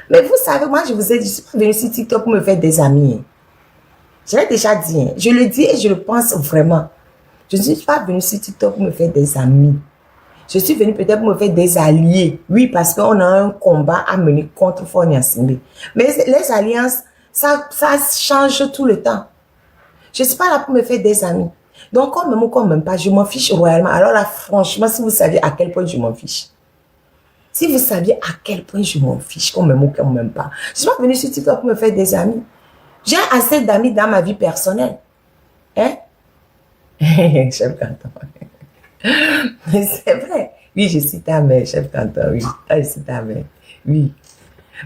Mais vous savez, moi, je vous ai dit, je suis pas venue sur TikTok pour me faire des amis. Je l'ai déjà dit. Je le dis et je le pense vraiment. Je ne suis pas venue sur TikTok pour me faire des amis. Je suis venue peut-être pour me faire des alliés. Oui, parce qu'on a un combat à mener contre Fonia Simbe. Mais les alliances, ça change tout le temps. Je ne suis pas là pour me faire des amis. Donc, comme même ou comme même pas, je m'en fiche royalement. Alors là, franchement, si vous saviez à quel point je m'en fiche. Si vous saviez à quel point je m'en fiche, comme même ou comme même pas. Je ne suis pas venue sur TikTok pour me faire des amis. J'ai assez d'amis dans ma vie personnelle. Hein? Chef canton. Mais c'est vrai. Oui, je suis ta mère, chef canton. Oui, je suis ta mère. Oui.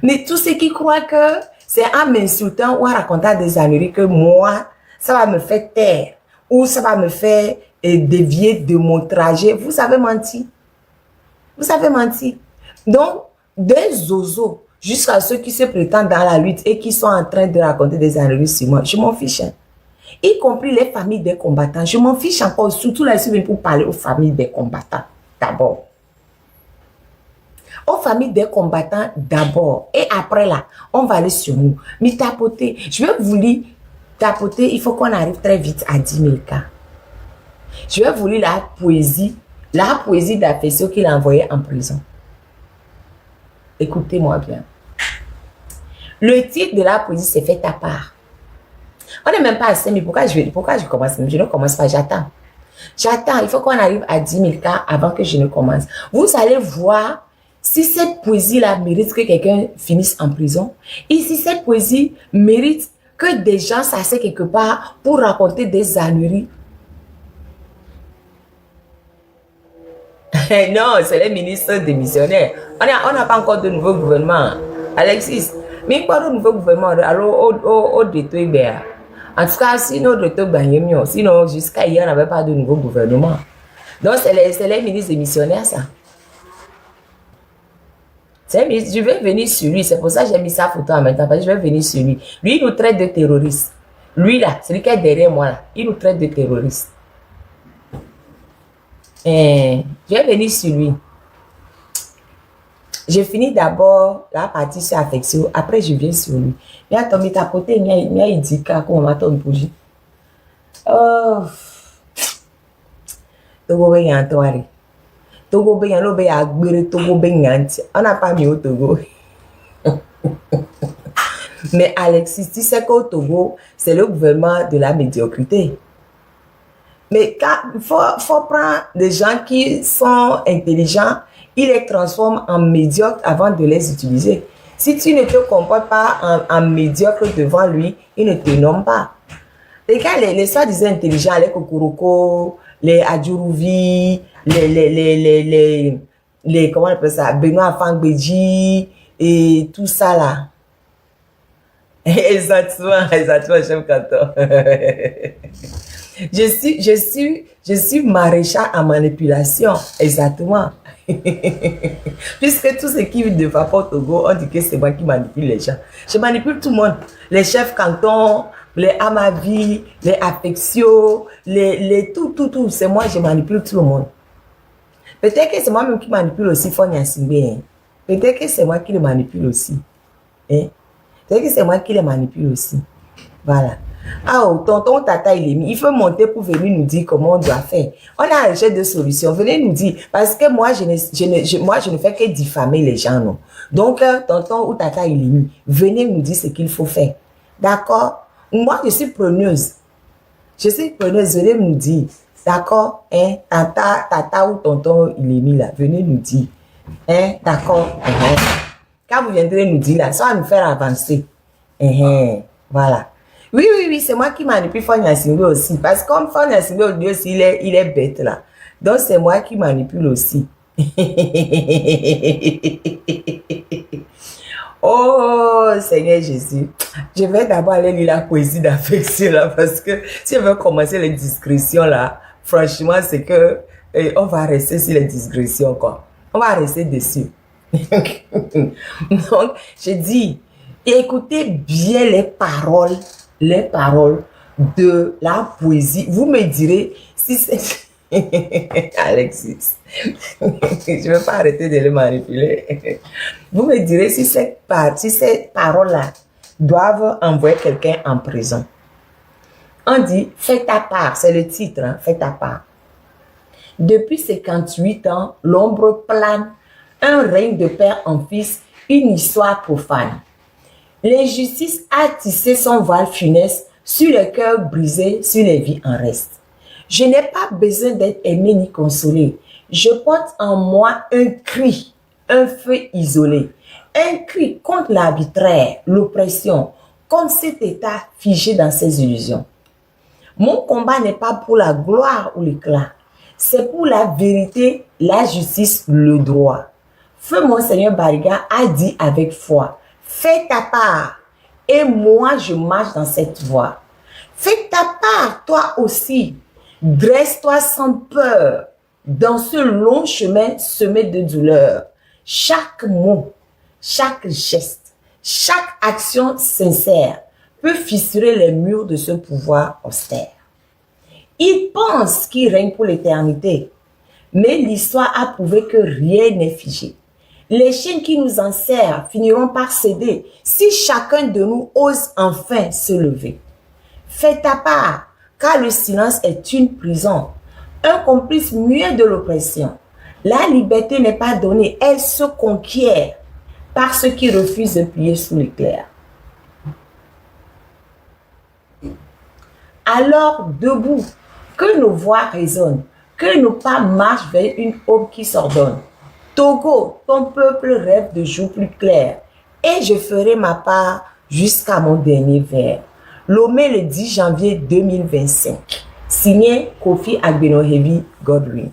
Mais tous ceux qui croient que c'est en m'insultant ou en racontant des âneries que moi, ça va me faire taire ou ça va me faire dévier de mon trajet, vous avez menti. Vous avez menti. Donc, des zozos, jusqu'à ceux qui se prétendent dans la lutte et qui sont en train de raconter des âneries sur moi, je m'en fiche. Hein. Y compris les familles des combattants. Je m'en fiche encore, surtout là, je suis venue pour parler aux familles des combattants, d'abord. Aux familles des combattants, d'abord. Et après là, on va aller sur nous. Mais tapoter, je vais vous lire, tapoter, il faut qu'on arrive très vite à 10 000 cas. Je vais vous lire la poésie d'Afessio qu'il a envoyée en prison. Écoutez-moi bien. Le titre de la poésie, c'est fait à part. On n'est même pas à 5 000. Pourquoi je commence? Je ne commence pas, j'attends. J'attends, il faut qu'on arrive à 10 000 cas avant que je ne commence. Vous allez voir si cette poésie-là mérite que quelqu'un finisse en prison. Et si cette poésie mérite que des gens s'asseyent quelque part pour raconter des âneries. Non, c'est les ministres démissionnaires. On n'a pas encore de nouveau gouvernement. Alexis, mais quoi de nouveau gouvernement? Alors, au détruit. En tout cas, sinon, sinon jusqu'à hier, on n'avait pas de nouveau gouvernement. Donc, c'est les ministres démissionnaires, ça. Je vais venir sur lui. C'est pour ça que j'ai mis sa photo en même temps. Parce que je vais venir sur lui. Lui, il nous traite de terroristes. Lui, là, celui qui est derrière moi, là, il nous traite de terroristes. Je vais venir sur lui. Je finis d'abord la partie sur Affection. Après, je viens sur lui. Mais attends, mais ta côté, il y a indiqué comment m'attend pour lui. Oh. Togo ben yantoari. Togo ben yano ben agbere Togo ben yanti. On n'a pas mis au Togo. Mais Alexis, tu sais qu'au Togo, c'est le gouvernement de la médiocrité. Mais il faut prendre des gens qui sont intelligents, ils les transforment en médiocres avant de les utiliser. Si tu ne te comportes pas en médiocre devant lui, il ne te nomme pas. Les gars, les soi-disant intelligents, les Kokoroko, les Adjurouvi, les comment on appelle ça, Benoît Fangbeji et tout ça là. Exactement, chef canton. Je suis maréchal en manipulation, exactement. Puisque tout ce qui ne va pas au Togo, on dit que c'est moi qui manipule les gens. Je manipule tout le monde. Les chefs cantons, les Amavi, les Affectio, tout. C'est moi, je manipule tout le monde. Peut-être que c'est moi-même qui manipule aussi Fonia Simbe. Hein. Peut-être que c'est moi qui le manipule aussi. Hein? Peut-être que c'est moi qui le manipule aussi. Voilà. Ah, oh, tonton Tata, il faut monter pour venir nous dire comment on doit faire. On a un recherche de solutions. Venez nous dire. Parce que moi, je ne fais que diffamer les gens, non. Donc, tonton ou Tata, venez nous dire ce qu'il faut faire. D'accord? Moi, je suis preneuse. Venez nous dire. D'accord? Hein? Tata ou tonton, là. Venez nous dire. Hein? D'accord? Quand vous viendrez nous dire là, ça va nous faire avancer. Voilà. Oui, c'est moi qui manipule Fonia Simbe aussi. Parce que comme Fonia Simbe aussi, il est bête là. Donc c'est moi qui manipule aussi. Oh Seigneur Jésus. Je vais d'abord aller lire la poésie d'Affection là. Parce que si je veux commencer les discrétions là, franchement, c'est que on va rester sur les discrétions quoi. On va rester dessus. Donc, je dis, écoutez bien les paroles de la poésie. Vous me direz si c'est... Alexis, je ne veux pas arrêter de le manipuler. Vous me direz si ces paroles-là doivent envoyer quelqu'un en prison. On dit, fais ta part, c'est le titre, hein, fais ta part. Depuis 58 ans, l'ombre plane, un règne de père en fils, une histoire profane. L'injustice a tissé son voile funeste sur les cœurs brisés, sur les vies en reste. Je n'ai pas besoin d'être aimé ni consolé. Je porte en moi un cri, un feu isolé. Un cri contre l'arbitraire, l'oppression, contre cet état figé dans ses illusions. Mon combat n'est pas pour la gloire ou l'éclat. C'est pour la vérité, la justice, le droit. Feu Monseigneur Bariga a dit avec foi, fais ta part et moi je marche dans cette voie. Fais ta part toi aussi. Dresse-toi sans peur dans ce long chemin semé de douleur. Chaque mot, chaque geste, chaque action sincère peut fissurer les murs de ce pouvoir austère. Il pense qu'il règne pour l'éternité, mais l'histoire a prouvé que rien n'est figé. Les chaînes qui nous enserrent finiront par céder si chacun de nous ose enfin se lever. Fais ta part, car le silence est une prison, un complice muet de l'oppression. La liberté n'est pas donnée, elle se conquiert par ceux qui refusent de plier sous l'éclair. Alors, debout, que nos voix résonnent, que nos pas marchent vers une aube qui s'ordonne. Togo, ton peuple rêve de jours plus clairs, et je ferai ma part jusqu'à mon dernier vers. Lomé le 10 janvier 2025. Signé Kofi Agbenohebi Godwin.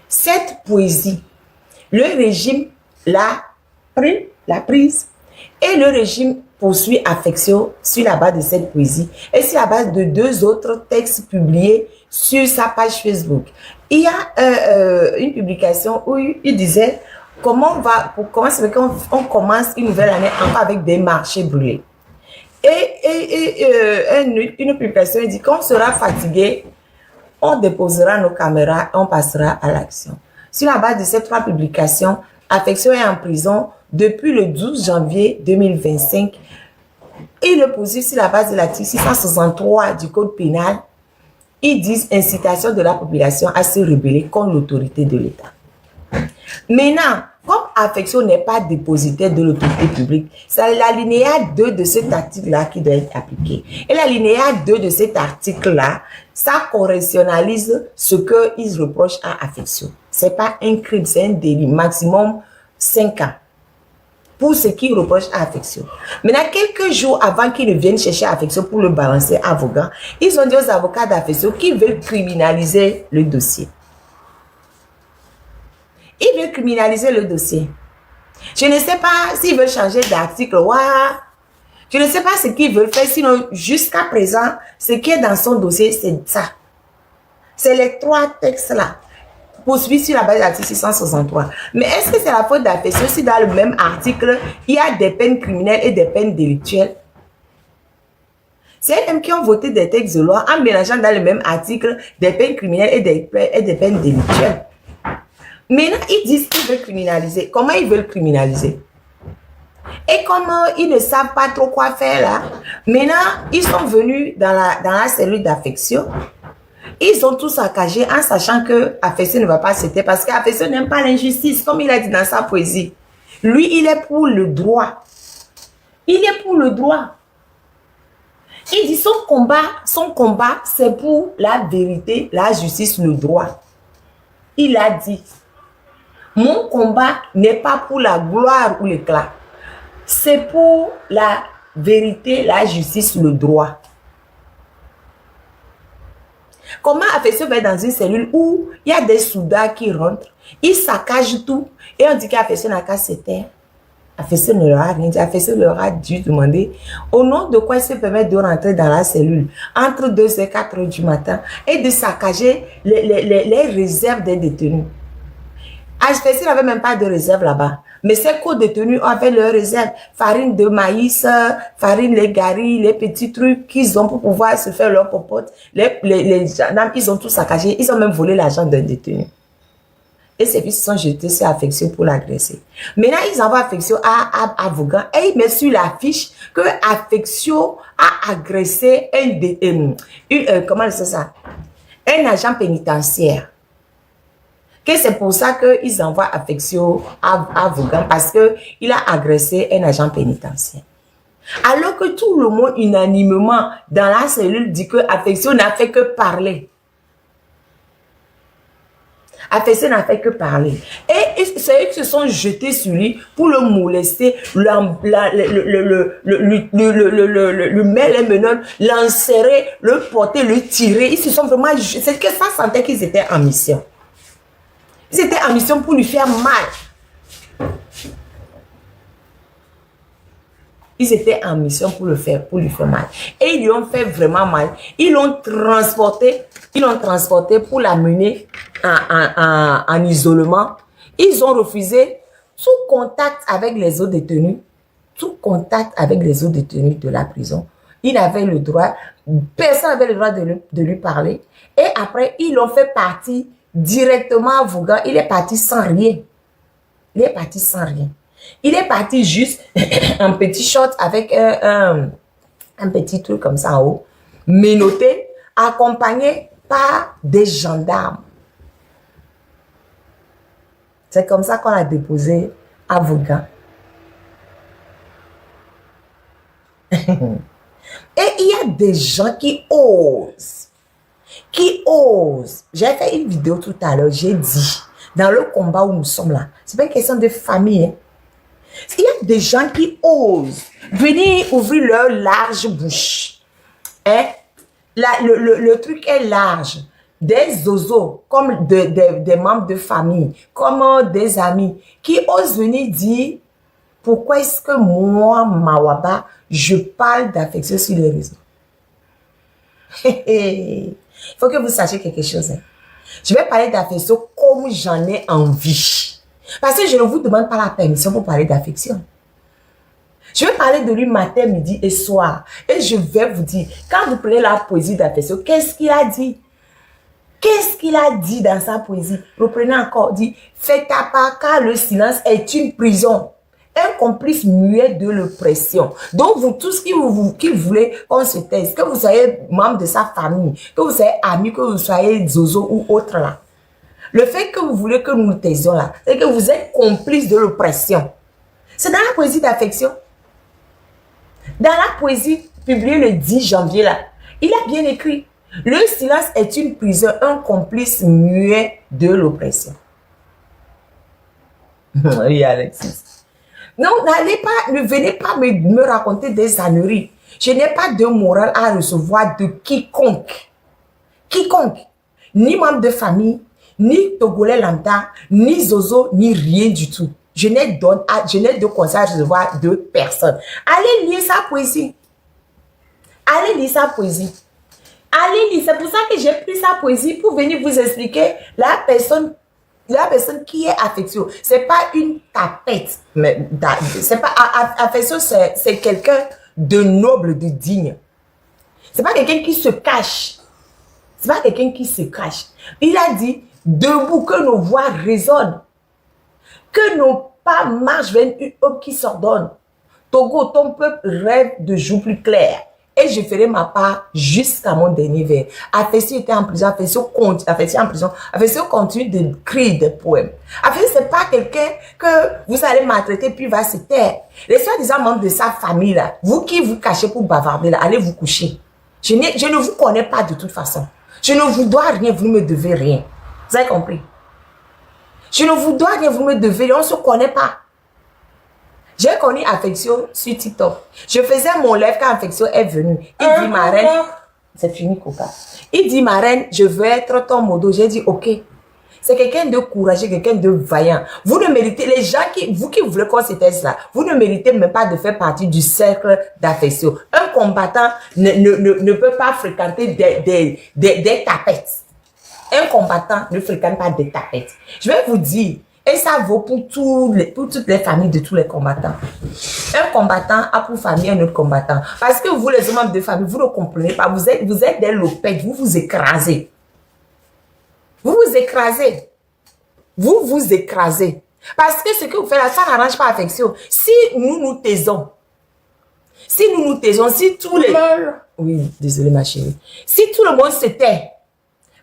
Cette poésie, le régime l'a prise et le régime poursuit affection sur la base de cette poésie et sur la base de 2 autres textes publiés sur sa page Facebook. Il y a une publication où il disait comment c'est qu'on commence une nouvelle année encore avec des marchés brûlés. Une publication dit qu'on sera fatigué, on déposera nos caméras et on passera à l'action. Sur la base de ces 3 publications, Affection est en prison depuis le 12 janvier 2025. Il le poursuit sur la base de l'article 663 du Code pénal. Ils disent incitation de la population à se rebeller contre l'autorité de l'État. Maintenant, comme Affection n'est pas dépositaire de l'autorité publique, c'est l'alinéa 2 de cet article-là qui doit être appliqué. Et l'alinéa 2 de cet article-là, ça correctionnalise ce qu'ils reprochent à Affection. Ce n'est pas un crime, c'est un délit, maximum 5 ans. Pour ce qu'ils reprochent à Affection. Maintenant, quelques jours avant qu'ils ne viennent chercher Affection pour le balancer à Vaughan, ils ont dit aux avocats d'Affection qu'ils veulent criminaliser le dossier. Ils veulent criminaliser le dossier. Je ne sais pas s'ils veulent changer d'article. Je ne sais pas ce qu'ils veulent faire. Sinon, jusqu'à présent, ce qui est dans son dossier, c'est ça. C'est les 3 textes-là. Poursuivi sur la base de l'article 663. Mais est-ce que c'est la faute d'Affection si dans le même article, il y a des peines criminelles et des peines délictuelles? C'est eux-mêmes qui ont voté des textes de loi en mélangeant dans le même article des peines criminelles et des peines délictuelles. Maintenant, ils disent qu'ils veulent criminaliser. Comment ils veulent criminaliser? Et comme ils ne savent pas trop quoi faire là, maintenant, ils sont venus dans la cellule d'Affection. Ils ont tous saccagé en sachant que Affection ne va pas céder parce qu'Affection n'aime pas l'injustice, comme il a dit dans sa poésie. Lui, il est pour le droit. Il est pour le droit. Il dit son combat, c'est pour la vérité, la justice, le droit. Il a dit, mon combat n'est pas pour la gloire ou l'éclat. C'est pour la vérité, la justice, le droit. Comment Affection va dans une cellule où il y a des soldats qui rentrent, ils saccagent tout et on dit qu'Affection n'a qu'à se taire. Affection ne leur a rien dit. Affection leur a dû demander au nom de quoi ils se permettent de rentrer dans la cellule entre 2 et 4 heures du matin et de saccager les réserves des détenus. Affection n'avait même pas de réserve là-bas. Mais ces co-détenus avaient leurs réserves. Farine de maïs, farine, les garis, les petits trucs qu'ils ont pour pouvoir se faire leur popote. Les gendarmes, ils ont tout saccagé. Ils ont même volé l'argent d'un détenu. Et ces fils sont jetés sur Affection pour l'agresser. Maintenant, ils envoient Affection à Vaughan et ils mettent sur la fiche que Affection a agressé comment c'est ça? Un agent pénitentiaire. Que c'est pour ça qu'ils envoient Affection à Vaughan parce qu'il a agressé un agent pénitentiaire. Alors que tout le monde unanimement dans la cellule dit que Affection n'a fait que parler. Affection n'a fait que parler. Et c'est eux qui se sont jetés sur lui pour le molester, lui mettre les menottes, l'enserrer, le porter, le tirer. Ils se sont vraiment... C'est que ça sentait qu'ils étaient en mission. Ils étaient en mission pour lui faire mal. Ils étaient en mission pour lui faire mal. Et ils lui ont fait vraiment mal. Ils l'ont transporté pour l'amener en isolement. Ils ont refusé tout contact avec les autres détenus. Tout contact avec les autres détenus de la prison. Il avait le droit, personne n'avait le droit de lui parler. Et après, ils l'ont fait partir directement à Vaughan. Il est parti sans rien. Il est parti sans rien. Il est parti juste un petit short avec un petit truc comme ça en haut, menotté, accompagné par des gendarmes. C'est comme ça qu'on l'a déposé à Vaughan. Et il y a des gens qui osent. J'ai fait une vidéo tout à l'heure, j'ai dit, dans le combat où nous sommes là, c'est pas une question de famille, hein. Il y a des gens qui osent venir ouvrir leur large bouche. Hein? Le truc est large. Des zozos, comme des membres de famille, comme des amis, qui osent venir dire pourquoi est-ce que moi, Mawaba, je parle d'affection sur les réseaux. Il faut que vous sachiez quelque chose. Hein? Je vais parler d'affection comme j'en ai envie. Parce que je ne vous demande pas la permission pour parler d'affection. Je vais parler de lui matin, midi et soir. Et je vais vous dire, quand vous prenez la poésie d'affection, qu'est-ce qu'il a dit? Qu'est-ce qu'il a dit dans sa poésie? Reprenez encore, dit, fais ta part car le silence est une prison. Un complice muet de l'oppression. Donc, vous tous qui voulez qu'on se taise, que vous soyez membre de sa famille, que vous soyez ami, que vous soyez zozo ou autre là. Le fait que vous voulez que nous nous taisions là, c'est que vous êtes complice de l'oppression. C'est dans la poésie d'affection. Dans la poésie publiée le 10 janvier là, il a bien écrit. Le silence est une prison, un complice muet de l'oppression. Oui, Alexis. Non, ne venez pas me raconter des âneries. Je n'ai pas de morale à recevoir de quiconque. Quiconque. Ni membre de famille, ni Togolais lambda, ni Zozo, ni rien du tout. Je n'ai de conseils à recevoir de personne. Allez lire sa poésie. Allez lire sa poésie. Allez lire. C'est pour ça que j'ai pris sa poésie pour venir vous expliquer la personne qui est affection. C'est pas une tapette. C'est pas affection, c'est quelqu'un de noble, de digne. C'est pas quelqu'un qui se cache. C'est pas quelqu'un qui se cache. Il a dit, debout, que nos voix résonnent, que nos pas marchent vers une hope qui s'ordonne. Togo, ton peuple rêve de jours plus clairs. Et je ferai ma part jusqu'à mon dernier verre. Affection était en prison, Affection continue d'écrire des poèmes. Affection, c'est pas quelqu'un que vous allez maltraiter puis va se taire. Les soi-disant membres de sa famille là, vous qui vous cachez pour bavarder là, allez vous coucher. Je ne vous connais pas de toute façon. Je ne vous dois rien, vous ne me devez rien. Vous avez compris? Je ne vous dois rien, vous me devez rien, on ne se connaît pas. J'ai connu Affection sur TikTok. Je faisais mon live quand Affection est venue. Il dit, ma reine, c'est fini, Coca. Il dit, ma reine, je veux être ton modo. J'ai dit, ok. C'est quelqu'un de courageux, quelqu'un de vaillant. Vous ne méritez, les gens vous qui voulez qu'on se taise là, vous ne méritez même pas de faire partie du cercle d'affection. Un combattant ne peut pas fréquenter des tapettes. Un combattant ne fréquente pas des tapettes. Je vais vous dire, Et ça vaut pour toutes les familles de tous les combattants. Un combattant a pour famille un autre combattant. Parce que vous, les membres de famille, vous ne comprenez pas. Vous êtes des lopettes, vous vous écrasez. Vous vous écrasez. Vous vous écrasez. Parce que ce que vous faites là, ça n'arrange pas l'affection. Si nous nous taisons, si tous les... Oui, désolé ma chérie. Si tout le monde se tait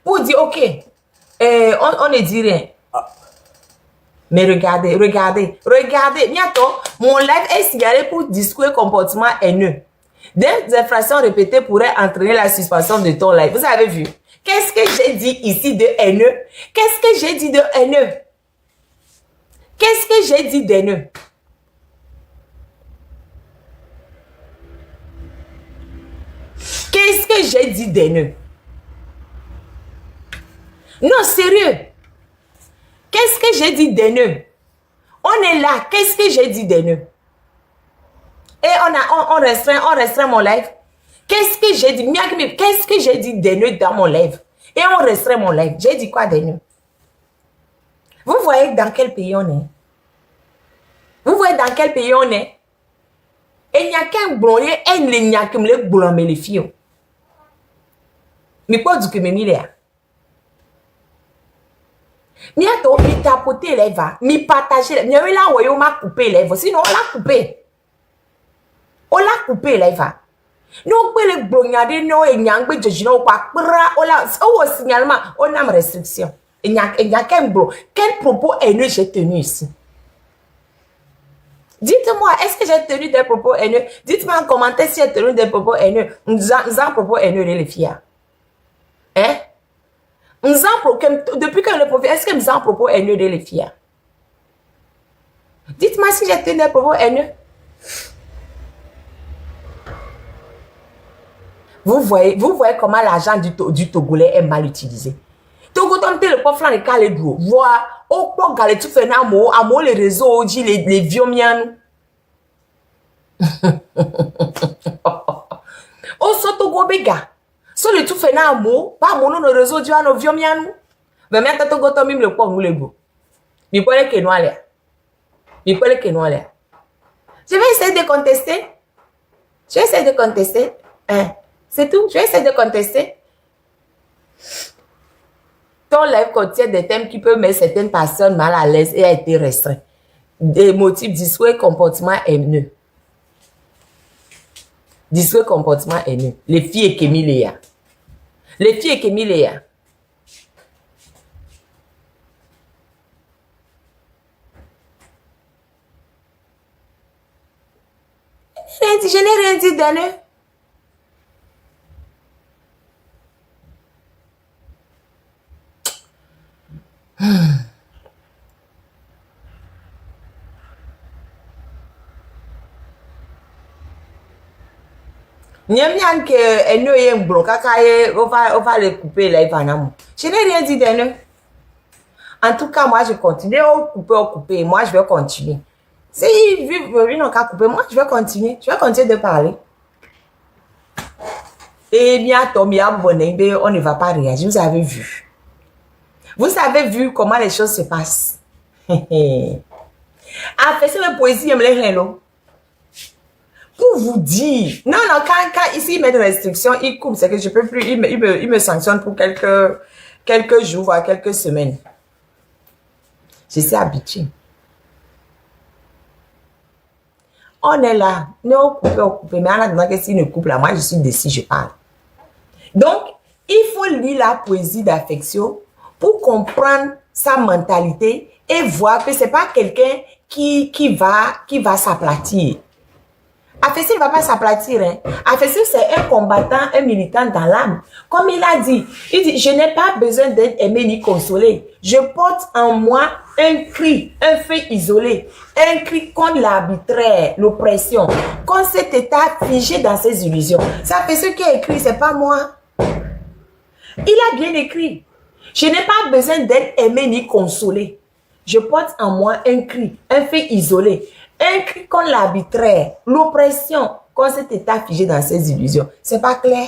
pour dire, ok, on ne dit rien. Mais regardez. Bientôt, mon live est signalé pour discours et comportement haineux. Des infractions répétées pourraient entraîner la suspension de ton live. Vous avez vu? Qu'est-ce que j'ai dit ici de haineux? Qu'est-ce que j'ai dit de haineux? Qu'est-ce que j'ai dit d'haineux? Qu'est-ce que j'ai dit d'haineux? Non, sérieux. Qu'est-ce que j'ai dit d'haineux? On est là. Qu'est-ce que j'ai dit d'haineux? Et on restreint mon live. Qu'est-ce que j'ai dit? Qu'est-ce que j'ai dit d'haineux dans mon live? Et on restreint mon live. J'ai dit quoi d'haineux? Vous voyez dans quel pays on est? Vous voyez dans quel pays on est? Et il n'y a qu'un blondier, et il n'y a qu'un blondier, mais les filles. Mais pas du que mes milliards. Bientôt, il tapoter les va, il partager les va. Là où il m'a coupé les va. Sinon, on l'a coupé. On l'a coupé les va. Nous, on peut les blondier, non, et n'y a pas de gens, on signalement, on a une restriction. Il n'y a qu'un blond. Quel propos haineux j'ai tenu ici? Dites-moi, est-ce que j'ai tenu des propos haineux? Dites-moi en commentaire si j'ai tenu des propos haineux. Nous avons propos haineux, les filles. Hein? Depuis que le prophète, est-ce que nous avons propos haineux de les filles? Dites-moi si j'ai tenu des propos haineux. Vous voyez comment l'argent du Togolais est mal utilisé. Togo tombe le pauvre les cas les doux. Voir au port galé tout fait à les réseaux les vieux miens. Au Togo bega. So le tout fait pas mon le réseau du nos vieux miens. Mais maintenant Togo tombe le pauvre les beaux. Mi pole que noir là. Mi pole que noir là. Je vais essayer de contester. Hein? C'est tout. Je vais essayer de contester. Ton live contient des thèmes qui peuvent mettre certaines personnes mal à l'aise et a été restreint. Des motifs discours et comportement haineux. Discours et comportement haineux. Les filles et Kémiléa. Les filles et Kémiléa. Je n'ai rien dit d'haineux. Niam que haineux est un bloc, on va les couper là, je n'ai rien dit d'haineux. En tout cas, moi je continue, on couper, moi je vais continuer. Si ils n'ont qu'à couper, moi je vais continuer de parler. Et bientôt, on ne va pas réagir, vous avez vu. Vous avez vu comment les choses se passent. Ah, fait c'est la poésie, pour vous dire, non, quand ici il met des restrictions, il coupe, c'est que je peux plus, il me sanctionne pour quelques jours, voire quelques semaines. Je suis habituée. On est là, non, couper, mais en attendant que s'il ne coupe là, moi je suis dessus, je parle. Donc, il faut lire la poésie d'affection pour comprendre sa mentalité et voir que c'est pas quelqu'un qui va s'aplatir. Afessi ne va pas s'aplatir. Hein. Afessi, c'est un combattant, un militant dans l'âme. Comme il a dit, je n'ai pas besoin d'être aimé ni consolé. Je porte en moi un cri, un fait isolé, un cri contre l'arbitraire, l'oppression, contre cet état figé dans ses illusions. Ça fait ce qui est écrit, c'est pas moi. Il a bien écrit. Je n'ai pas besoin d'être aimé ni consolé. Je porte en moi un cri, un fait isolé. Un cri contre l'arbitraire, l'oppression, contre cet état figé dans ses illusions. C'est pas clair?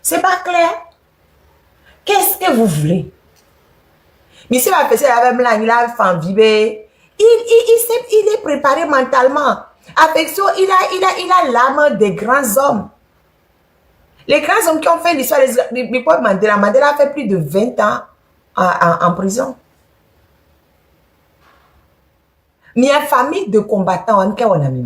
C'est pas clair? Qu'est-ce que vous voulez? Mais si la personne avait blanc, il a fait vibrer. Il est préparé mentalement. Affection, il a l'âme des grands hommes. Les grands hommes qui ont fait l'histoire, les pauvres Mandela. Mandela a fait plus de 20 ans en prison. Mais une famille de combattants, on a ami.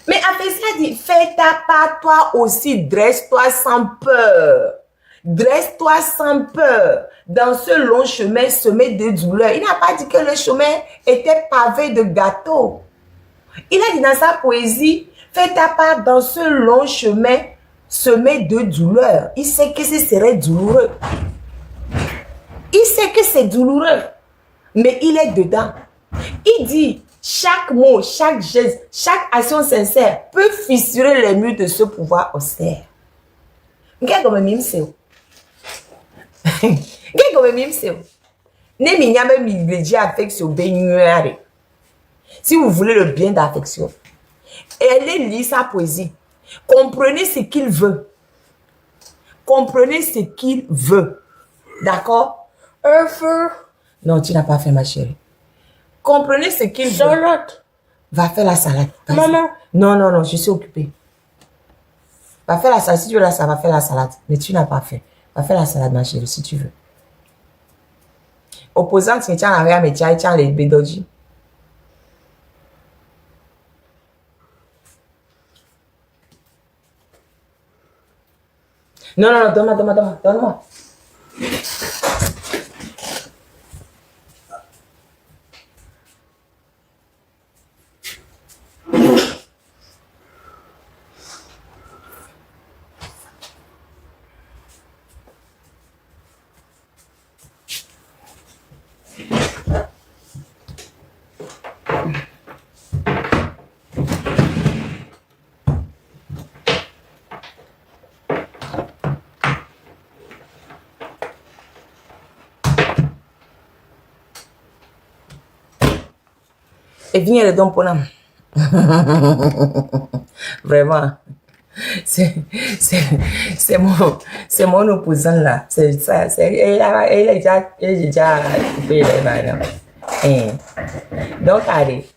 Mais après ça dit, fais ta part toi aussi, dresse-toi sans peur. Dresse-toi sans peur dans ce long chemin semé de douleur. Il n'a pas dit que le chemin était pavé de gâteaux. Il a dit dans sa poésie, fais ta part dans ce long chemin semé de douleur. Il sait que ce serait douloureux. Il sait que c'est douloureux, mais il est dedans. Il dit, chaque mot, chaque geste, chaque action sincère peut fissurer les murs de ce pouvoir austère. Qu'est-ce que je c'est? Qu'est-ce que je c'est? Si vous voulez le bien d'affection, allez lire sa poésie. Comprenez ce qu'il veut. Comprenez ce qu'il veut. D'accord? Un feu. Non, tu n'as pas fait, ma chérie. Comprenez ce qu'il veut. Salade. Va faire la salade. Maman. Non, je suis occupée. Va faire la salade. Si tu veux la salade, va faire la salade. Mais tu n'as pas fait. Va faire la salade, ma chérie, si tu veux. Opposant, tu tiens la réa, mais tu tiens les bédodji. Non, donne-moi. Et viens le don pour l'âme. Vraiment. C'est mon opposant là. C'est ça. Elle a déjà coupé les mains. Donc, allez.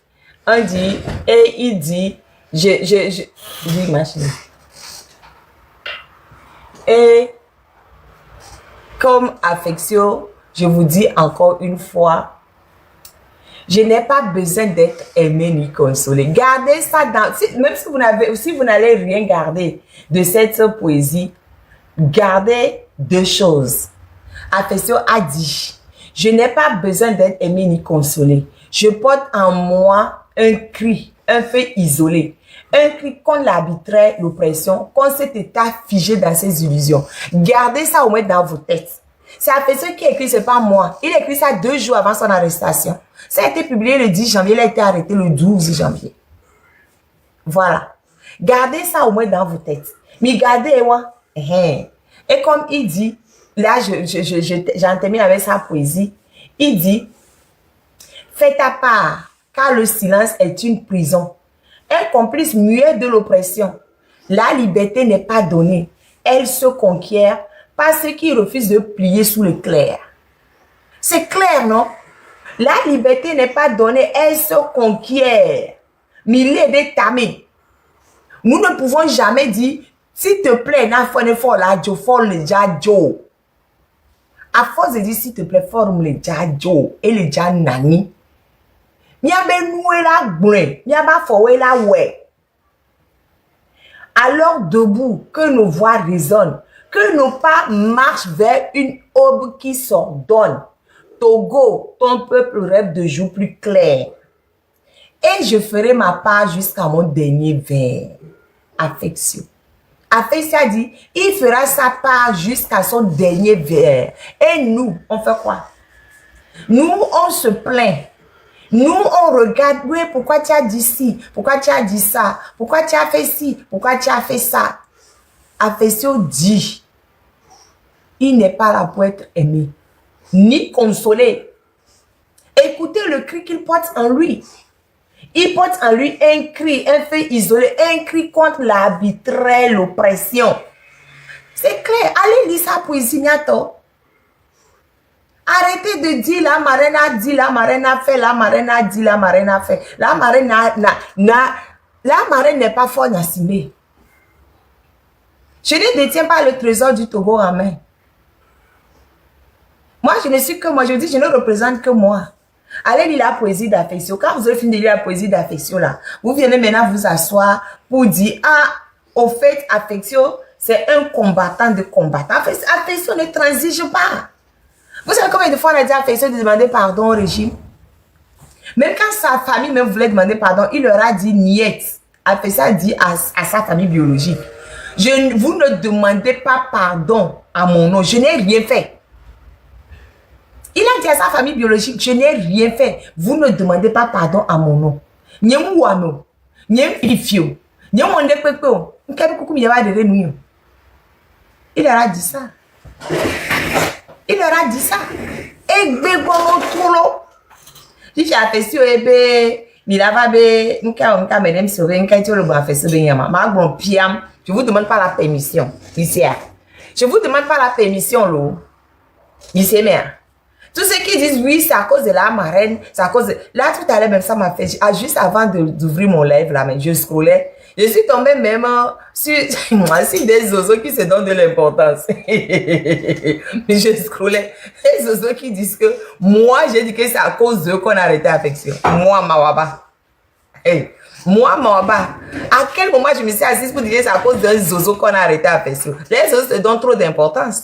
On dit, et il dit, je dis machine. Et comme affection, je vous dis encore une fois, je n'ai pas besoin d'être aimé ni consolé. Gardez ça dans... Même si vous n'allez rien garder de cette poésie, gardez deux choses. Affection a dit, je n'ai pas besoin d'être aimé ni consolé. Je porte en moi un cri, un fait isolé. Un cri contre l'arbitraire, l'oppression, contre cet état figé dans ses illusions. Gardez ça au moins dans vos têtes. C'est Affection qui écrit, c'est pas moi. Il écrit ça 2 jours avant son arrestation. Ça a été publié le 10 janvier, il a été arrêté le 12 janvier. Voilà. Gardez ça au moins dans vos têtes. Mais gardez, moi. Et comme il dit, là, j'en termine avec sa poésie. Il dit, fais ta part, car le silence est une prison. Un complice muet de l'oppression. La liberté n'est pas donnée. Elle se conquiert par ceux qui refusent de plier sous le clair. C'est clair, non? La liberté n'est pas donnée, elle se conquiert. Nous ne pouvons jamais dire, s'il te plaît, à force de dire, s'il te plaît, forme le djadjo et le djanani. Alors debout, que nos voix résonnent, que nos pas marchent vers une aube qui s'ordonne. Togo, ton peuple rêve de jours plus clairs. Et je ferai ma part jusqu'à mon dernier vers. Affection. Affection a dit, il fera sa part jusqu'à son dernier vers. Et nous, on fait quoi? Nous, on se plaint. Nous, on regarde, oui, pourquoi tu as dit ci? Pourquoi tu as dit ça? Pourquoi tu as fait ci? Pourquoi tu as fait ça? Affection dit, il n'est pas là pour être aimé, ni consolé. Écoutez le cri qu'il porte en lui. Il porte en lui un cri, un fait isolé, un cri contre l'arbitraire, l'oppression. C'est clair. Allez lire sa poésie, Niato. Arrêtez de dire la marraine a dit, la marraine a fait, la marraine a dit, la marraine a fait. La marraine la marraine n'est pas fort Nassimé. Je ne détiens pas le trésor du Togo en main. Moi, je ne suis que moi. Je dis, je ne représente que moi. Allez lire la poésie d'affection. Quand vous avez fini de lire la poésie d'affection, là, vous venez maintenant vous asseoir pour dire, ah, au fait, affection, c'est un combattant de combattant. Affection ne transige pas. Vous savez combien de fois on a dit à affection de demander pardon au régime? Même quand sa famille même voulait demander pardon, il leur a dit niet. Affection a dit à sa famille biologique, vous ne demandez pas pardon à mon nom, je n'ai rien fait. Il a dit à sa famille biologique, je n'ai rien fait. Vous ne demandez pas pardon à mon nom. Il leur a dit ça. Il leur a dit ça. Et si j'ai affection, je vous demande pas la permission. Je vous demande pas la permission, l'eau. Ici, mère. Tous ceux qui disent oui, c'est à cause de la marraine, c'est à cause de... Là, tout à l'heure, même ça m'a fait... Juste avant d'ouvrir mon live, là, mais je scrollais. Je suis tombée même sur des zozos qui se donnent de l'importance. Je scrollais. Les zozos qui disent que moi, j'ai dit que c'est à cause d'eux qu'on a arrêté l'affection. Moi, Mawaba. Hey. Moi, Mawaba. À quel moment je me suis assise pour dire que c'est à cause d'un zozo qu'on a arrêté l'affection? Les zozos se donnent trop d'importance.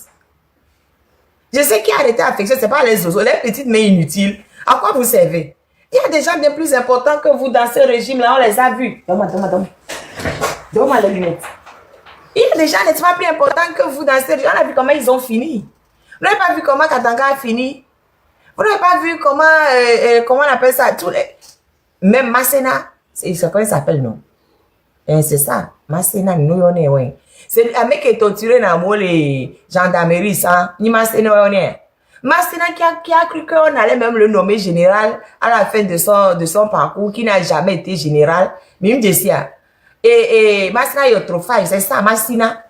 Je sais qui a arrêté l'affection, ce n'est pas les zozos, les petites mais inutiles. À quoi vous servez? Il y a des gens bien plus importants que vous dans ce régime-là, on les a vus. Donne-moi les lunettes. Il y a des gens nettement plus importants que vous dans ce régime. On a vu comment ils ont fini. Vous n'avez pas vu comment Katanga a fini. Vous n'avez pas vu comment on appelle ça. Même Masséna, c'est comment il s'appelle, non? C'est ça, Masséna, nous, on est, ouais. C'est un mec qui est torturé dans les gendarmeries, ça. Ni Masséna, on est. Masséna qui a cru qu'on allait même le nommer général à la fin de son parcours, qui n'a jamais été général. Mais il me dit ça. Et Masséna est trop fort, c'est ça, Masséna.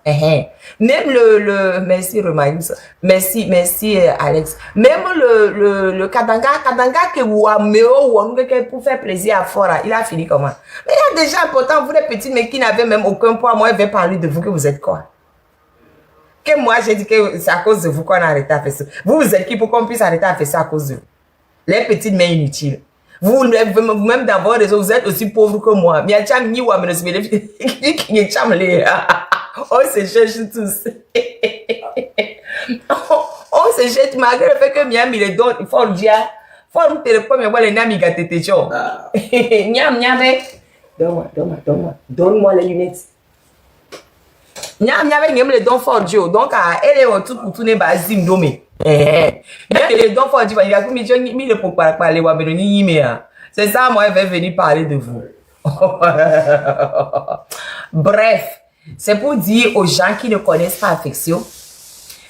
Même merci Romain, merci Alex. Même le Katanga que vous avez pour faire plaisir à Fora, il a fini comment? Mais il y a des gens importants, vous les petits, mais qui n'avaient même aucun poids. Moi, je vais parler de vous, que vous êtes quoi? Que moi, j'ai dit que c'est à cause de vous qu'on a arrêté à faire ça. Vous êtes qui pour qu'on puisse arrêter à faire ça à cause de vous? Les petites, mais inutiles. Vous-même dans vos réseaux, vous êtes aussi pauvres que moi. Mais on se cherche tous. On se cherche malgré le fait que Miami les donne. Il faut le dire. Il faut le téléphone, mais voilà, les Nami gâtent tes choses. Donne-moi les lunettes. Nyam le don for Joe. Donc, elle est tout pour tourner Bazim Domé. Le don for Joe, il a mis le pour parler. C'est ça, moi, je vais venir parler de vous. Bref, c'est pour dire aux gens qui ne connaissent pas affection,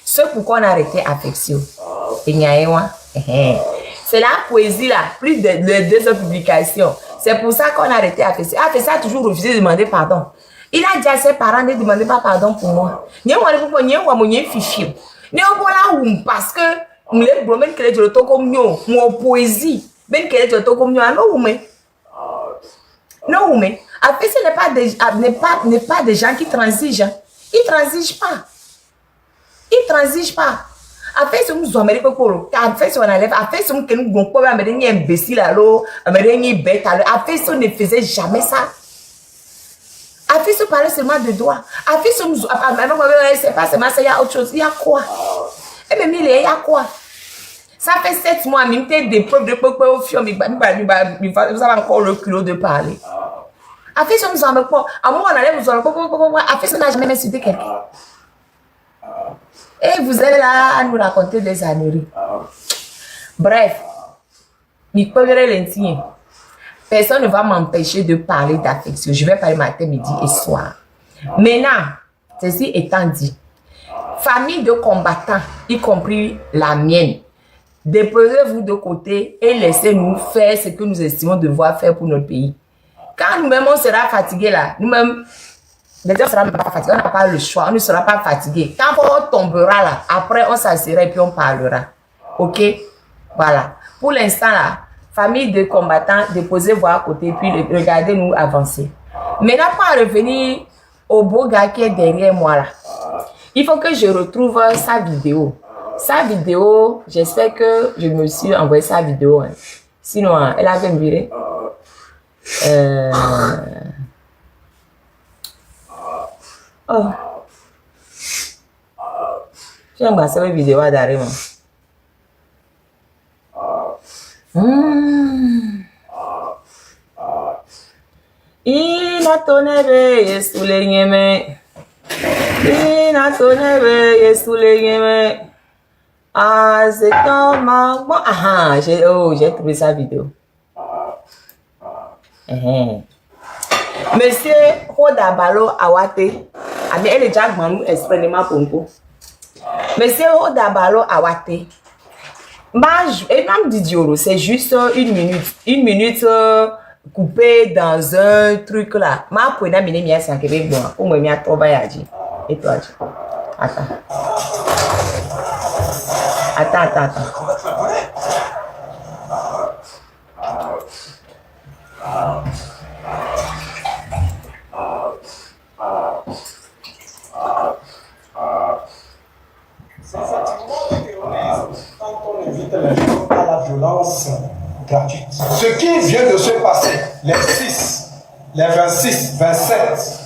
ce pourquoi on a arrêté affection. C'est la poésie là, plus de 2 autres publications. C'est pour ça qu'on a arrêté affection. Affection a toujours refusé de demander pardon. Il a dit à ses parents ne demandez pas pardon pour moi. Parce que mon poésie, même qu'elle est comme non, mais affection n'est pas des gens qui transigent. Ils transigent pas. Ils transigent pas. Affection nous amérique pour affection on enlève affection que nous gon pas américain imbécile alors américain bête alors affection ne faisait jamais ça. Affection parlait seulement de doigts. Affection nous c'est pas seulement ça, il y a autre chose. Il y a quoi? Eh bien il y a quoi? Ça fait 7 mois, même des preuves de au fion, vous avez encore le culot de parler. Affection nous amérique pas. À moi on enlève vous enlève affection n'a jamais insulté quelqu'un. Et vous êtes là à nous raconter des âneries. Bref, personne ne va m'empêcher de parler d'affection. Je vais parler matin, midi et soir. Maintenant, ceci étant dit, famille de combattants, y compris la mienne, déposez-vous de côté et laissez-nous faire ce que nous estimons devoir faire pour notre pays. Quand nous-mêmes on sera fatigués là, nous-mêmes, Mais on ne sera même pas fatigué, on n'a pas le choix, on ne sera pas fatigué. Quand on tombera là, après on s'assira et puis on parlera. Ok? Voilà. Pour l'instant là, famille de combattants, déposez-vous à côté, puis regardez-nous avancer. Maintenant, pour revenir au beau gars qui est derrière moi là, il faut que je retrouve sa vidéo. Sa vidéo, j'espère que je me suis envoyé sa vidéo. Hein. Sinon, hein, elle avait me viré. Oh. J'aime bien cette vidéo d'arrêt. Inatonebe yesulengeme. Inatonebe yesulengeme. Ah, c'est comme bon. Ah, j'ai trouvé sa vidéo. Monsieur Rodabalo Awate, elle est déjà grande exprès pour nous. Monsieur Rodabalo Awate, et même Didioro, c'est juste une minute coupée dans un truc là. Ma pour n'a mine mia sans Québec bon, pour moi mia trop voyager. Et toi, attends. À la violence gratuite. Ce qui vient de se passer les 6, les 26, 27,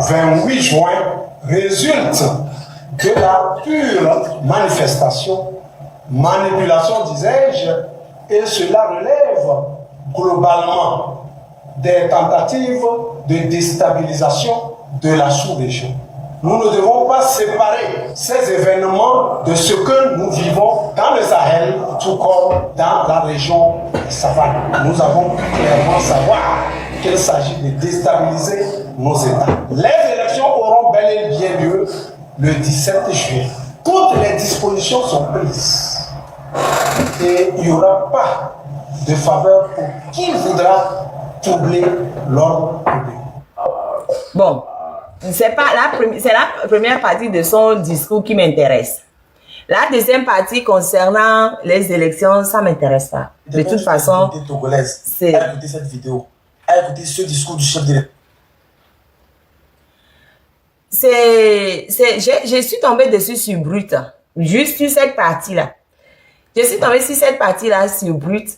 28 juin résulte de la pure manipulation, disais-je, et cela relève globalement des tentatives de déstabilisation de la sous-région. Nous ne devons pas séparer ces événements de ce que nous vivons dans le Sahel, tout comme dans la région Savane. Nous avons pu clairement savoir qu'il s'agit de déstabiliser nos États. Les élections auront bel et bien lieu le 17 juillet. Toutes les dispositions sont prises. Et il n'y aura pas de faveur pour qui voudra troubler l'ordre public. Bon. C'est la première partie de son discours qui m'intéresse. La deuxième partie concernant les élections, ça m'intéresse pas. De toute façon, c'est écouter cette vidéo, écouter ce discours du chef de l'État. Je suis tombée dessus sur Brut, juste sur cette partie-là. Je suis tombée sur cette partie-là sur Brut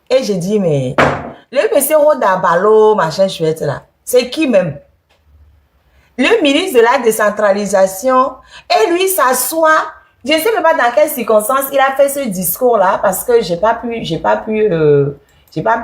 et j'ai dit, mais le monsieur Rodabalo, machin chouette là, c'est qui même? Le ministre de la décentralisation, et lui s'assoit. Je ne sais même pas dans quelles circonstances il a fait ce discours-là, parce que j'ai pas pu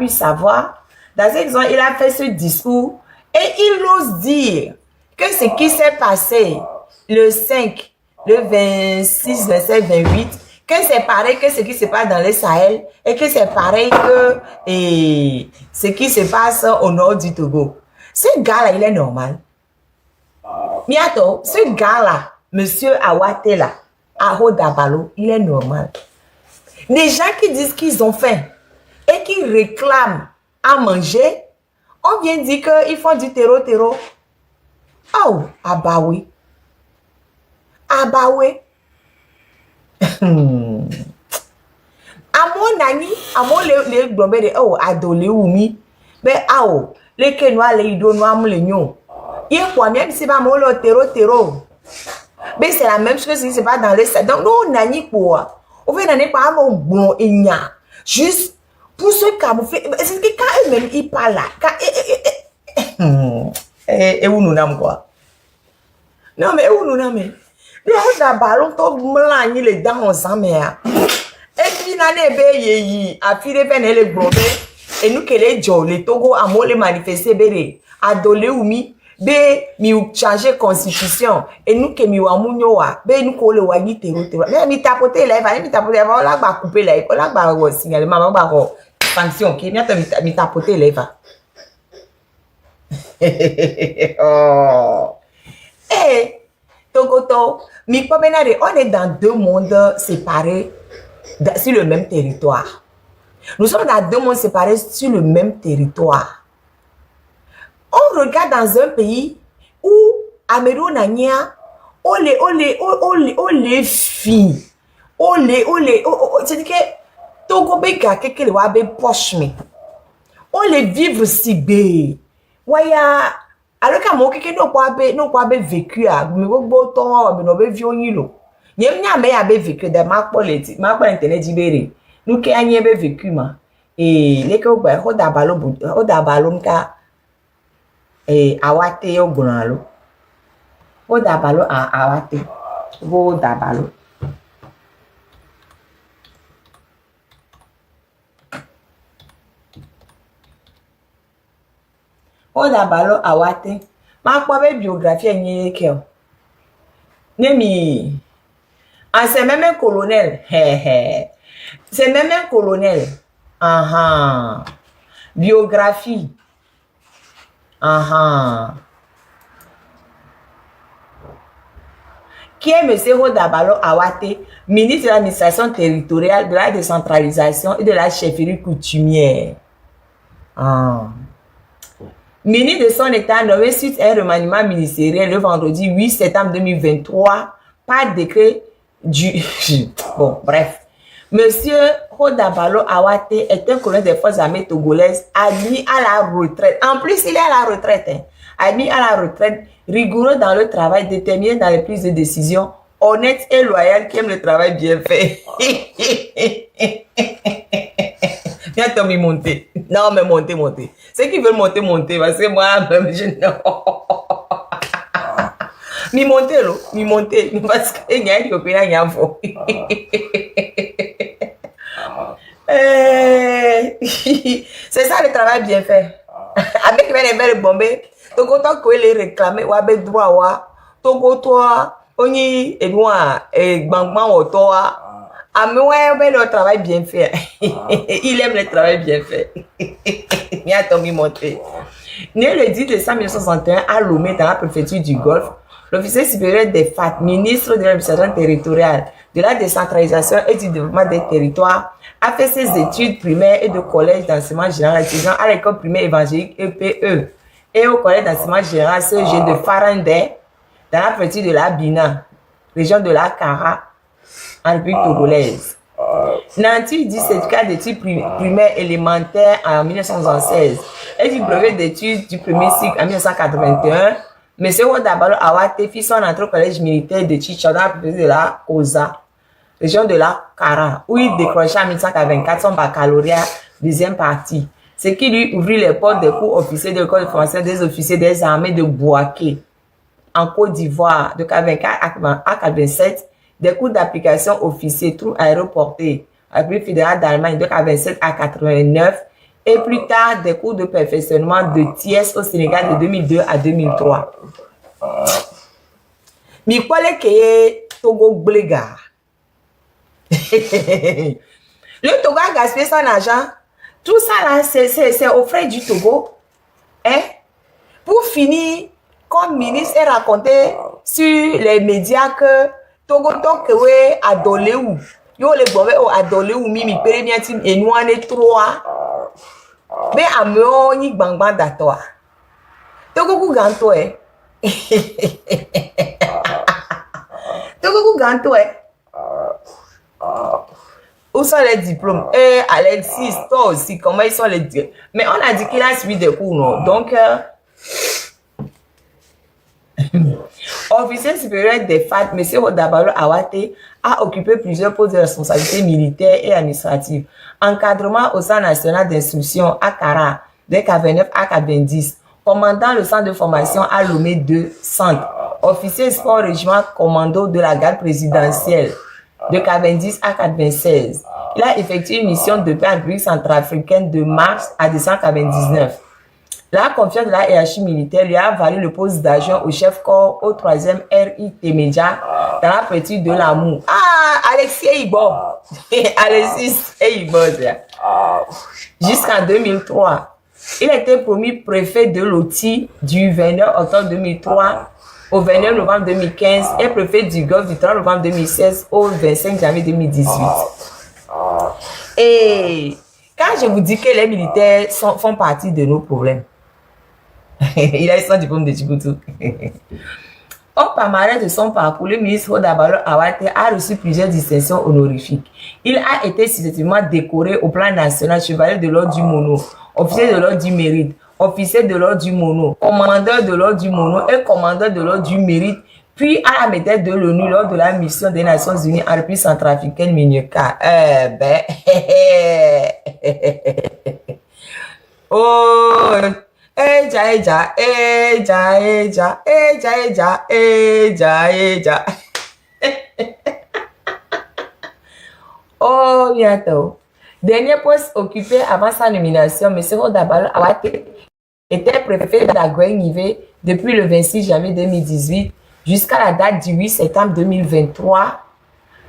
savoir. Dans cette exemple, il a fait ce discours, et il ose dire que ce qui s'est passé le 5, le 26, 27, 28, que c'est pareil que ce qui se passe dans le Sahel, et que c'est pareil que ce qui se passe au nord du Togo. Ce gars-là, il est normal. Miato, ce gars-là, monsieur Awate là, Rodabalo, il est normal. Les gens qui disent qu'ils ont faim et qui réclament à manger, on vient dire qu'ils font du terreau. Oh, ah bah oui. À mon ami, à mon les globes de oh, adolé oumi, mais ah, les Kenois, les Idonois, les Nyon. Il faut même si pas mon terreau. Mais c'est la même chose qui se passe dans les salles. Donc, nous, on a ni quoi. On fait n'en pas un bon et nia. Juste pour se camoufler. C'est que quand eux-mêmes, ils parlent là. Et où nous n'avons quoi? Non, mais où nous n'avons? Nous avons ballon, tout blanc, les dents ensemble. Et puis, n'en est pas, à filer les globes. Et nous, que les gens, les Togo, à moi, les manifester, adolé ou mi. Be mi changer constitution et nous que mi wa munyoa be nous ko le wa ni terreau mais mi tapoter là va mi tapoter va là ba couper là là ba signalement maman ba sanction qui mi tapoter là va oh eh Togoto mi promenade on est dans deux mondes séparés sur le même territoire. Nous sommes dans deux mondes séparés sur le même territoire. On regarde dans un pays où Amedo na nya. Ole fi. C'est-à-dire que Togo be ga keke le wa be poche me. Ole vivre si be. Waya alors que mo keke no kwa be vécu a me gbogbo ton no be vi onyin lo. Nyem nya me ya be vécu de ma po internet jibere. Nou ke anye be vécu ma. Leke o gba ho da balo mka awate yo gunalo. O da balo awate. Wo da balo. O da balo awate. Ma kwa be biographie nye ke. Nemi c'est même un colonel. C'est même un colonel. Biographie. Qui est M. Rodabalo Awate, ministre de l'administration territoriale, de la décentralisation et de la chefferie coutumière. Ministre de son état nommé suite à un remaniement ministériel le vendredi 8 septembre 2023 par décret du... Bon, bref. Monsieur Rodabalo Awate est un colonel des forces armées togolaises admis à la retraite. En plus, il est à la retraite. Admis à la retraite, rigoureux dans le travail, déterminé dans les prises de décision, honnête et loyal, qui aime le travail bien fait. Viens Tommy monter. Non, mais monter. Ceux qui veulent monter, parce que moi-même, je non. Mi monter, parce que il y a une copine à Yavo. C'est ça le travail bien fait. Avec les belles bombes, Togo toi que les réclamer, ou avec droit wa, Togo toi, on y est loin, et bangman au toi. Ah mais ouais, le travail bien fait. Il aime le travail bien fait. Il a Tommy monté. Né le 10 décembre 1961 à Lomé dans la préfecture du Golfe, l'officier supérieur des FAT, ministre de l'administration territoriale, de la décentralisation et du développement des territoires, a fait ses études primaires et de collège d'enseignement général étudiant à l'école primaire évangélique EPE et au collège d'enseignement général CEG de Farandé dans la préfecture de la Bina, région de la Kara, en République togolaise. Nanti dit certificat d'études primaires élémentaires en 1976 et du brevet d'études du premier cycle en 1981. M. Rodabalo Awate fit son entrée au collège militaire de Chicha dans la préfecture de la Koza, région de la Kara, où il décrocha en 1984 son baccalauréat deuxième partie, ce qui lui ouvrit les portes des cours officiers de l'école de formation des officiers des armées de Bouaké, en Côte d'Ivoire, de 1984 à 1987, des cours d'application officiers troupes aéroportées, à la République fédérale d'Allemagne, de 1987 à 1989, et plus tard des cours de perfectionnement de TIES au Sénégal de 2002 à 2003. Mi kwale keye Togo blega. Le Togo a gaspillé son argent. Tout ça là, c'est aux frais du Togo. Hein? Pour finir, comme ministre est raconté sur les médias que Togo Tokewe a dolé ou. Yo le bobe o a dolé ou mimi pere bien tim et nous en est trois. Mais à me ni bangban d'atoa. Togo ku ganto eh. Togo ku ganto eh. Où sont les diplômes? Alexis, toi aussi, comment ils sont les diplômes? Mais on a dit qu'il a suivi des cours, non? Donc, officier supérieur des FAT, M. Rodabalo Awate, a occupé plusieurs postes de responsabilité militaire et administrative. Encadrement au Centre national d'instruction à Kara, de 89 à 90. Commandant le centre de formation à Lomé 2 Centre. Officier sport régiment commando de la garde présidentielle, de 90 à 96. Il a effectué une mission de paix en République centrafricaine de mars à décembre 99. La confiance de la hiérarchie militaire lui a valu le poste d'adjoint au chef-corps au 3e RIT Média dans la préfecture de l'Amour. Ah, Alexis Ibo. Alexis Ibo. Jusqu'en 2003. Il a été promu préfet de Loti du 29 octobre 2003 au 29 novembre 2015 et préfet du Golfe du 30 novembre 2016 au 25 janvier 2018. Et quand je vous dis que les militaires font partie de nos problèmes, il a son diplôme de Djibouti. Au palmarès de son parcours, le ministre Rodabalo Awate a reçu plusieurs distinctions honorifiques. Il a été successivement décoré au plan national chevalier de l'ordre du Mono, officier de l'ordre du mérite, officier de l'ordre du Mono, commandeur de l'ordre du Mono et commandeur de l'ordre du mérite, puis à la médaille de l'ONU lors de la mission des Nations Unies en République centrafricaine Minyoka. Oh, eja. Oh, bientôt. Dernier poste occupé avant sa nomination, M. Rodabalo Awate était préfet d'Aguay-Nivé depuis le 26 janvier 2018 jusqu'à la date du 8 septembre 2023,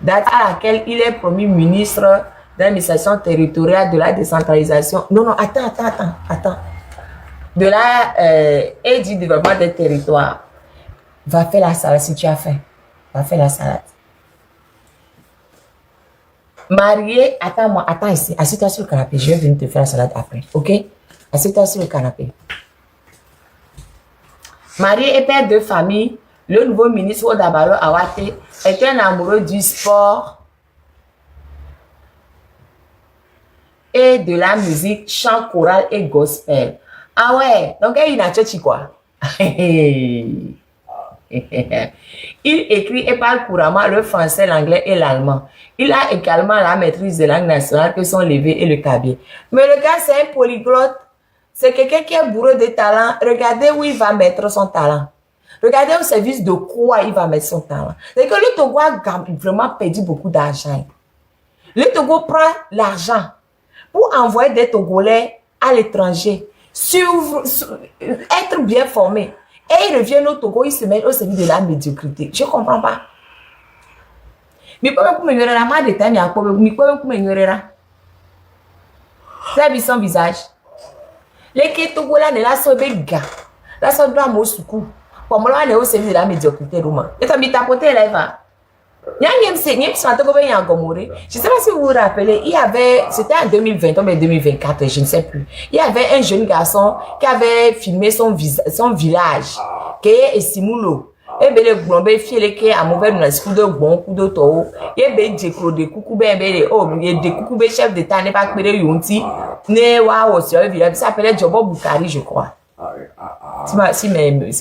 date à laquelle il est promu ministre de l'administration territoriale, de la décentralisation. Non, attends. De la et du développement des territoires. Va faire la salade si tu as faim. Va faire la salade. Marié, attends ici. Assieds-toi sur le canapé. Je vais venir te faire la salade après. Ok? Assieds-toi sur le canapé. Marié et père de famille, le nouveau ministre Rodabalo Awate est un amoureux du sport et de la musique, chant choral et gospel. Ah ouais, donc il a tchatchi quoi. Il écrit et parle couramment le français, l'anglais et l'allemand. Il a également la maîtrise des langues nationales que sont l'évé et le kabyle. Mais le gars, c'est un polyglotte. C'est quelqu'un qui est bourré de talent. Regardez où il va mettre son talent. Regardez au service de quoi il va mettre son talent. C'est que le Togo a vraiment perdu beaucoup d'argent. Le Togo prend l'argent pour envoyer des Togolais à l'étranger, être bien formés. Et ils reviennent au Togo, ils se mettent au service de la médiocrité. Je ne comprends pas. Mais comment vous me la main de temps, mais comment vous me la vu son visage. Les Togolais ne la sont pas gars. La sont droit au soukou. Pour moi, on est au service de la médiocrité. Et tu mis tapoté là, va. Je ne sais pas si vous vous rappelez, il y avait, c'était en 2020 ou 2024, je ne sais plus. Il y avait un jeune garçon qui avait filmé son village, qui est Simulo. Et bien, le blonde fille qui est à mauvais dans le coup de bon, coup de taux. Et bien, de coucou, de coucou, chef d'État n'est pas créé Yonti, né, waouh, sur le village, ça s'appelait Jobo Boukari, je crois. Si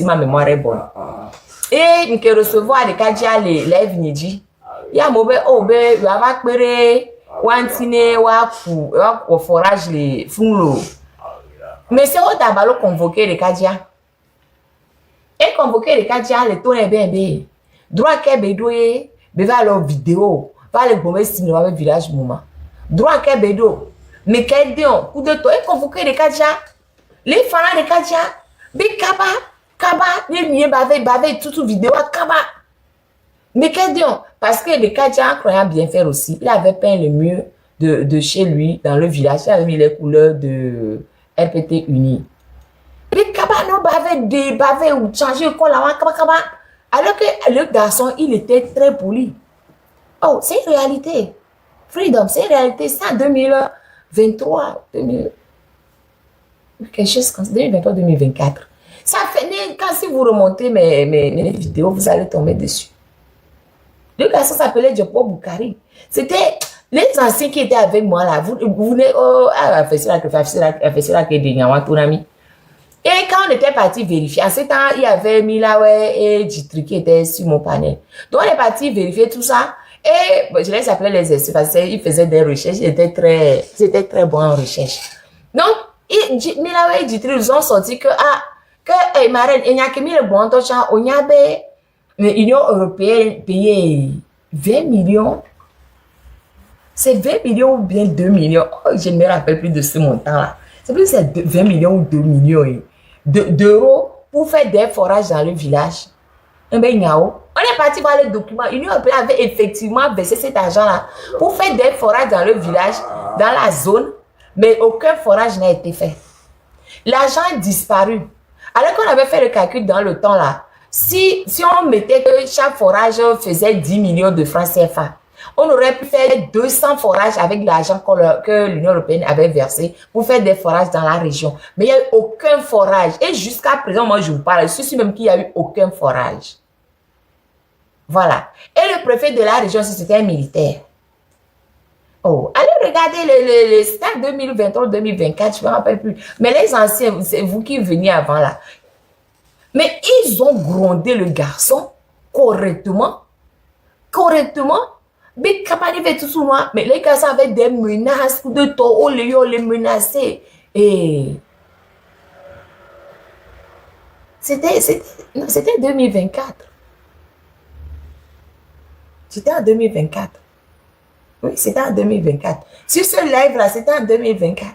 ma mémoire est bonne. Et il peut recevoir des cadres les vignes. Il y a mauvais il va créer wantine wa forage les funlo. Mais c'est au Dabalo convoquer les cadres. Et convoquer les cadres, les tourner bien. Droit qu'elle bédoué, va leur vidéo, va les bomber cinéma avec village moment. Droit qu'elle bédou, mais qu'elle dit coup de toi, et convoquer les cadres. Les fans des cadres, big Kaba, il bavé tout vidéo à Kaba. Mais qu'est-ce que parce que les Kadja croyaient bien faire aussi. Il avait peint le mur de chez lui, dans le village. Il avait mis les couleurs de RPT Uni. Mais Kaba non bavé ou changé quoi là, Kaba. Alors que le garçon, il était très poli. Oh, c'est une réalité. Freedom, c'est une réalité. C'est en 2023, quelque chose comme 2023-2024. Ça fait, quand si vous remontez mes vidéos, vous allez tomber dessus. Le garçon s'appelait Jopo Boukari. C'était les anciens qui étaient avec moi là. Vous venez, et quand on était parti vérifier, en ce temps, il y avait Milawe et Jitri qui étaient sur mon panel. Donc on est parti vérifier tout ça. Et je les appelais les essais parce qu'ils faisaient des recherches. C'était très bon en recherche. Donc, Milawe et Jitri nous ont sorti que, que marraine, il n'y a que mis le bon temps, on y avait l'Union européenne payé 20 millions. C'est 20 millions ou bien 2 millions. Oh, je ne me rappelle plus de ce montant-là. C'est plus c'est 20 millions ou 2 millions d'euros pour faire des forages dans le village. On est parti voir les documents. L'Union européenne avait effectivement versé cet argent-là pour faire des forages dans le village, dans la zone, mais aucun forage n'a été fait. L'argent a disparu. Alors qu'on avait fait le calcul dans le temps là, si on mettait que chaque forage faisait 10 millions de francs CFA, on aurait pu faire 200 forages avec l'argent que l'Union européenne avait versé pour faire des forages dans la région. Mais il n'y a eu aucun forage. Et jusqu'à présent, moi je vous parle, je suis même qu'il n'y a eu aucun forage. Voilà. Et le préfet de la région, c'était un militaire. Oh, allez regarder le stade 2023-2024, je ne me rappelle plus. Mais les anciens, c'est vous qui veniez avant là. Mais ils ont grondé le garçon correctement. Correctement. Mais les garçons avaient des menaces de tort, les menacer. Et c'était 2024. C'était en 2024. Oui, c'était en 2024. Sur ce live-là, c'était en 2024.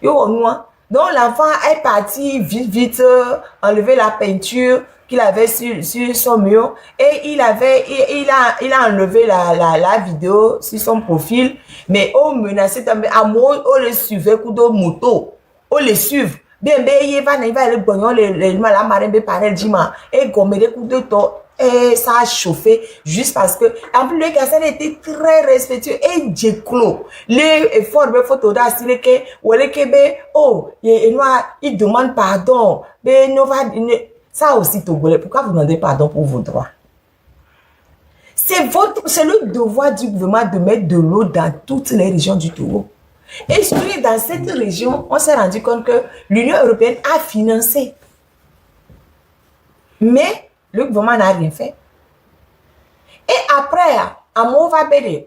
Donc, l'enfant est parti vite, enlever la peinture qu'il avait sur son mur et il a enlevé la vidéo sur son profil, mais on menaçait, à moi, on le suivait coup de moto, on le suivait. Bien, il va le bonheur, la marine, pareil, dima, et gomme des coups de tort. Et ça a chauffé juste parce que, en plus, le garçon était très respectueux et déclos. Les efforts de photo d'assurer que, il demande pardon. Mais ça aussi, Togolais, pourquoi vous demandez pardon pour vos droits? C'est le devoir du gouvernement de mettre de l'eau dans toutes les régions du Togo. Et surtout dans cette région, on s'est rendu compte que l'Union européenne a financé. Mais, le gouvernement n'a rien fait. Et après, à Mova Bede,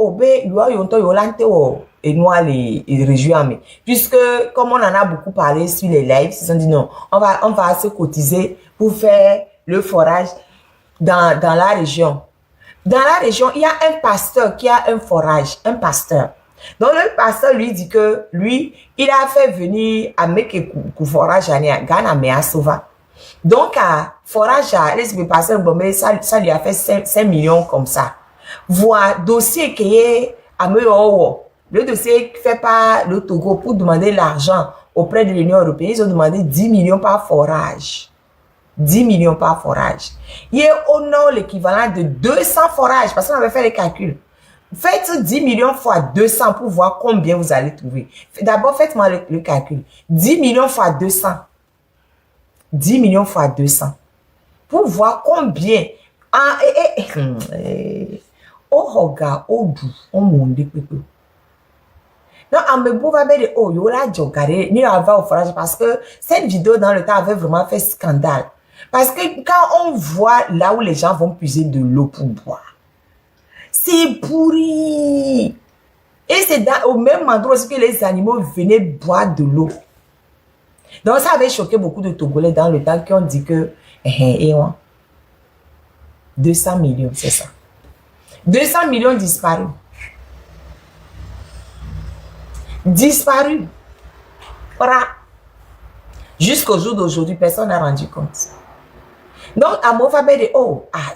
les régions, puisque comme on en a beaucoup parlé sur les lives, ils ont dit non, on va se cotiser pour faire le forage dans la région. Dans la région, il y a un pasteur qui a un forage, un pasteur. Donc le pasteur lui dit que lui, il a fait venir à Meke forage à Ghana Measova. Donc, à forage, ça lui a fait 5 millions comme ça. Voir dossier qui est à le dossier qui fait pas le Togo pour demander l'argent auprès de l'Union européenne, ils ont demandé 10 millions par forage. 10 millions par forage. Il y a au nord l'équivalent de 200 forages parce qu'on avait fait les calculs. Faites 10 millions fois 200 pour voir combien vous allez trouver. D'abord, faites-moi le calcul. 10 millions fois 200. 10 millions fois 200. Pour voir combien. Oh, regarde, oh, doux, oh, mon Dieu. Non, en me bouvant de oh, yo là, j'ai ni avant au forage parce que cette vidéo dans le temps avait vraiment fait scandale. Parce que quand on voit là où les gens vont puiser de l'eau pour boire, c'est pourri. Et c'est au même endroit aussi que les animaux venaient boire de l'eau. Donc, ça avait choqué beaucoup de Togolais dans le temps qui ont dit que 200 millions, c'est ça. 200 millions disparus. Disparus. Voilà. Jusqu'au jour d'aujourd'hui, personne n'a rendu compte. Donc, à Mofabe de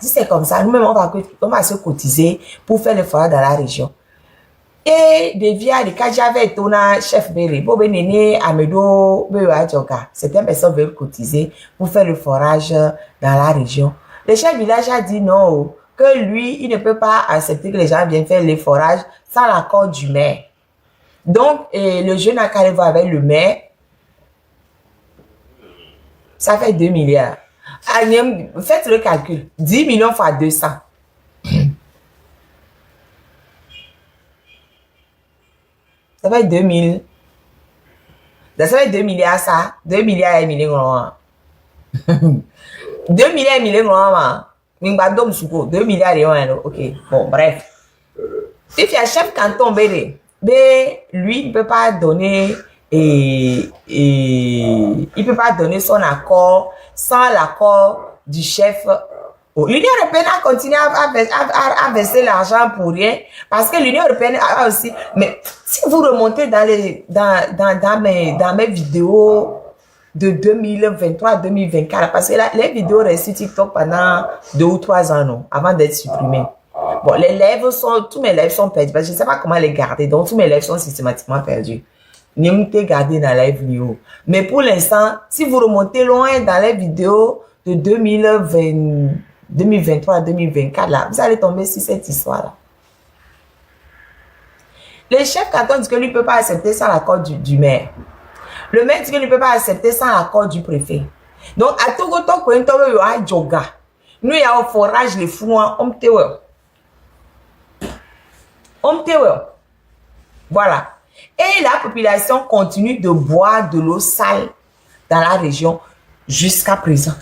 si c'est comme ça, nous-mêmes, on va se cotiser pour faire le forage dans la région. Et devia de Kajave Tona, chef Béré, Bobé Néné, Amedo, Béa Djoka. Certaines personnes veulent cotiser pour faire le forage dans la région. Le chef village a dit non, que lui, il ne peut pas accepter que les gens viennent faire les forages sans l'accord du maire. Donc, le jeune a qu'à voir avec le maire. Ça fait 2 milliards. Faites le calcul. 10 millions fois 200. Ça fait 2000. Ça fait 2 milliards, ça. 2 milliards et millions. 2 milliards et millions. 2 milliards et 1. Ok. Bon, bref. Si tu as chef canton, lui, il ne peut pas donner il peut pas donner son accord sans l'accord du chef. L'Union européenne a continué à verser l'argent pour rien parce que l'Union européenne a aussi. Mais si vous remontez dans mes vidéos de 2023-2024, parce que les vidéos restent sur TikTok pendant 2 ou 3 ans, non, avant d'être supprimées. Bon, tous mes lives sont perdus parce que je ne sais pas comment les garder, donc tous mes lives sont systématiquement perdus. N'importe garder dans la vidéo. Mais pour l'instant, si vous remontez loin dans les vidéos de 2023-2024, là, vous allez tomber sur cette histoire-là. Le chef canton dit que lui ne peut pas accepter sans l'accord du maire. Le maire dit que lui ne peut pas accepter sans l'accord du préfet. Donc, à Togo, Nous, il y a au forage, les fruits, on te voilà. Et la population continue de boire de l'eau sale dans la région jusqu'à présent.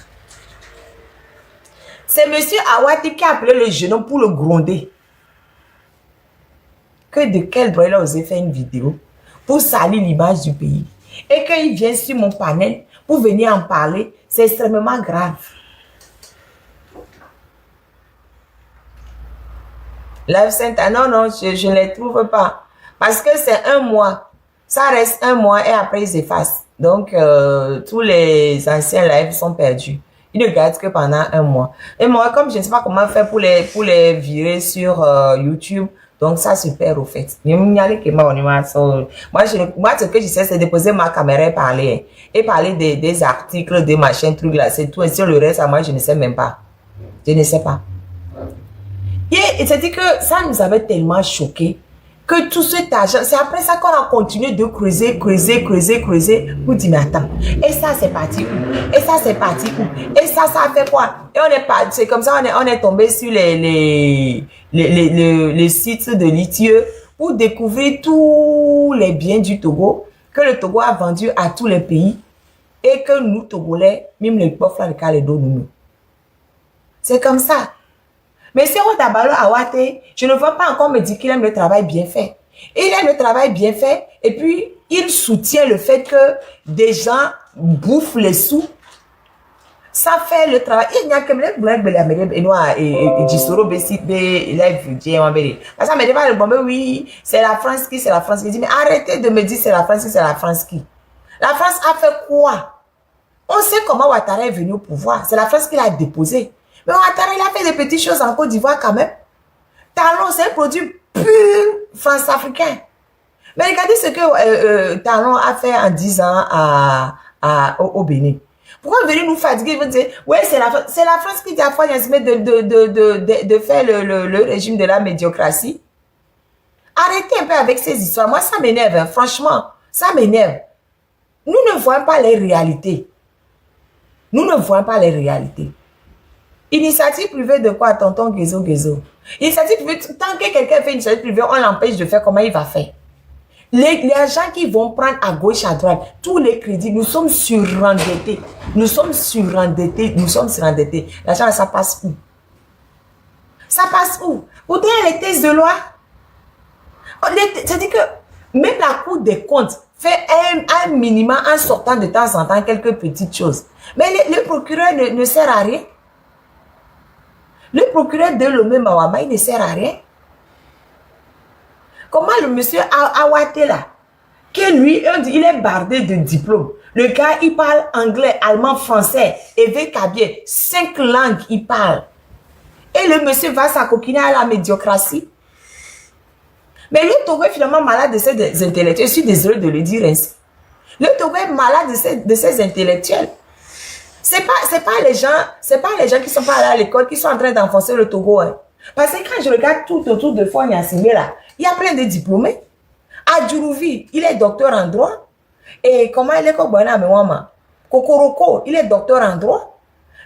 C'est monsieur Awati qui a appelé le jeune homme pour le gronder. Que de quel droit il a osé faire une vidéo pour salir l'image du pays. Et qu'il vient sur mon panel pour venir en parler, c'est extrêmement grave. Live Center, non, je ne les trouve pas. Parce que c'est un mois. Ça reste un mois et après ils s'effacent. Donc, tous les anciens lives sont perdus. Ils ne gardent que pendant un mois. Et moi, comme je ne sais pas comment faire pour les virer sur YouTube, donc ça se perd au fait. Moi, ce que je sais, c'est déposer ma caméra et parler. Et parler des articles, des machins, trucs là, c'est tout. Et sur le reste, moi, je ne sais même pas. Je ne sais pas. Et c'est-à-dire que ça nous avait tellement choqué que tout cet argent, c'est après ça qu'on a continué de creuser pour dire, mais attends, et ça c'est parti où? Et ça c'est parti où? Et ça a fait quoi? Et on est parti, c'est comme ça on est tombé sur les sites de litieux pour découvrir tous les biens du Togo que le Togo a vendu à tous les pays et que nous Togolais, même les pauvres là, les Calédo, nous. C'est comme ça. Mais si on Dabalo Awate, je ne veux pas encore me dire qu'il aime le travail bien fait. Il aime le travail bien fait et puis il soutient le fait que des gens bouffent les sous. Ça fait le travail. Il n'y a que et Jisoro Bessibe, il a vu Dieu. Parce que me dit bon oui, c'est la France qui, c'est la France qui. Je dis mais arrêtez de me dire c'est la France qui, c'est la France qui. La France a fait quoi? On sait comment Ouattara est venu au pouvoir. C'est la France qui l'a déposé. Mais Ouattara, il a fait des petites choses en Côte d'Ivoire quand même. Talon, c'est un produit pur France-africain. Mais regardez ce que Talon a fait en 10 ans au Bénin. Pourquoi venir nous fatiguer? Vous dire, ouais, c'est la France qui dit à Foyasme de faire le régime de la médiocratie. Arrêtez un peu avec ces histoires. Moi, ça m'énerve, hein. Franchement, ça m'énerve. Nous ne voyons pas les réalités. Nous ne voyons pas les réalités. Initiative privée de quoi, tonton Gezo? Initiative privée, tant que quelqu'un fait une initiative privée, on l'empêche de faire, comment il va faire? Les gens qui vont prendre à gauche, à droite, tous les crédits, nous sommes surendettés. L'argent, ça passe où? Ça passe où? Vous avez les tests de loi? C'est-à-dire que même la Cour des comptes fait un minimum en sortant de temps en temps quelques petites choses. Mais le procureur ne sert à rien. Le procureur de Lomé Mawama, il ne sert à rien. Comment le monsieur Awate là, que lui, il est bardé de diplômes. Le gars, il parle anglais, allemand, français, Eve Kabier, 5 langues, il parle. Et le monsieur va s'acoquiner à la médiocratie. Mais le Togo est finalement malade de ses intellectuels. Je suis désolé de le dire ainsi. Le Togo est malade de ses intellectuels. C'est pas les gens qui sont pas allés à l'école qui sont en train d'enfoncer le Togo. Hein. Parce que quand je regarde tout autour de Foy Nyasimbe là, il y a plein de diplômés. Adjurouvi, il est docteur en droit. Et comment il est Kokoroko, il est docteur en droit.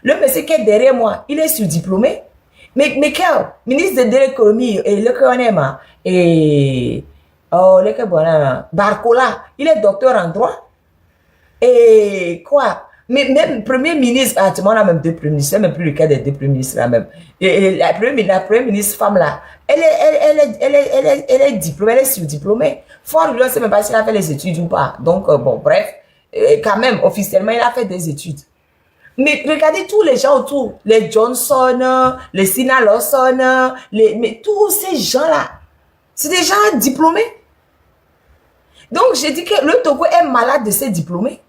Le monsieur qui est derrière moi, il est surdiplômé. Mais quel ministre de l'économie et le Konema et Barcola, il est docteur en droit. Et quoi? Mais même premier ministre, tout le monde a même deux premiers ministres, même plus le cas des deux premiers ministres là même. Et la première ministre femme là, elle est diplômée, elle est surdiplômée. Fort, je ne sais même pas si elle a fait les études ou pas. Donc bon, bref, quand même, officiellement, il a fait des études. Mais regardez tous les gens autour, les Johnson, les Sina Lawson, mais tous ces gens-là, c'est des gens diplômés. Donc, j'ai dit que le Togo est malade de ses diplômés.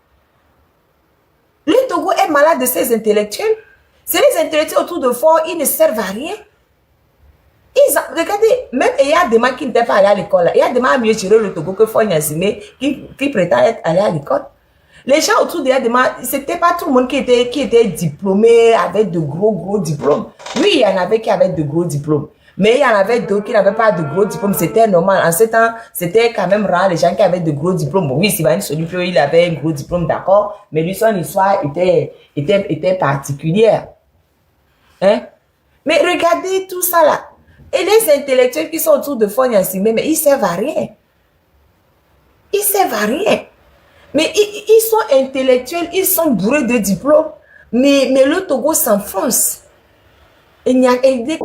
Le Togo est malade de ses intellectuels. C'est les intellectuels autour de Fort, ils ne servent à rien. Regardez, même il y a des gens qui n'étaient pas allés à l'école. Il y a des gens à mieux gérer le Togo que Fort Nyasimbe qui prétendent être allés à l'école. Les gens autour de Yadema, c'était pas tout le monde qui était diplômé avec de gros diplômes. Oui, il y en avait qui avaient de gros diplômes. Mais il y en avait d'autres qui n'avaient pas de gros diplômes. C'était normal. En ce temps, c'était quand même rare les gens qui avaient de gros diplômes. Bon, oui, Sylvain Solupio, il avait un gros diplôme, d'accord. Mais lui, son histoire était particulière. Hein? Mais regardez tout ça là. Et les intellectuels qui sont autour de Faure Gnassingbé, mais ils servent à rien. Ils servent à rien. Mais ils sont intellectuels, ils sont bourrés de diplômes, mais le Togo s'enfonce. Il y a des...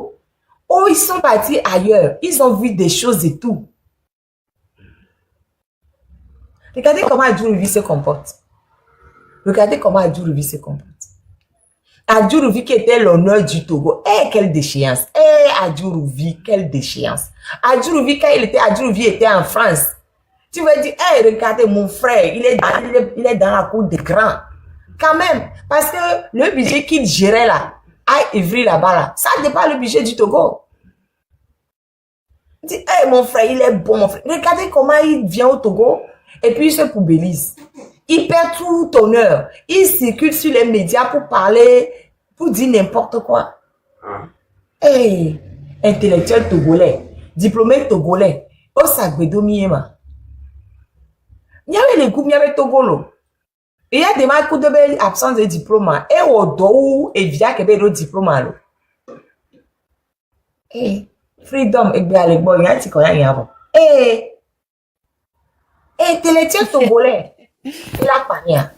Oh, ils sont partis ailleurs. Ils ont vu des choses et tout. Regardez comment Adjourouvi se comporte. Regardez comment Adjourouvi se comporte. Adjourouvi qui était l'honneur du Togo. Eh, quelle déchéance. Eh, Adjourouvi, quelle déchéance. Adjourouvi, quand Adjourouvi était en France, tu veux dire, hey, regardez mon frère, il est dans la cour d'écran. Quand même, parce que le budget qu'il gérait là, à Ivry là-bas, là, ça dépasse le budget du Togo. Il dit, hey, mon frère, il est bon, mon frère. Regardez comment il vient au Togo et puis il se poubellise. Il perd tout honneur. Il circule sur les médias pour parler, pour dire n'importe quoi. Hey, intellectuel togolais, diplômé togolais, au Sagbedo Miema. Il y avait les groupes, il y avait Togolo. Il y a des marques de absence de diplôme. Et au dos, et via qu'il y ait le diplôme. Eh, freedom, et bien, les boys, il y a un petit qu'on y a. Eh, intellectuel togolais. Il a pas rien.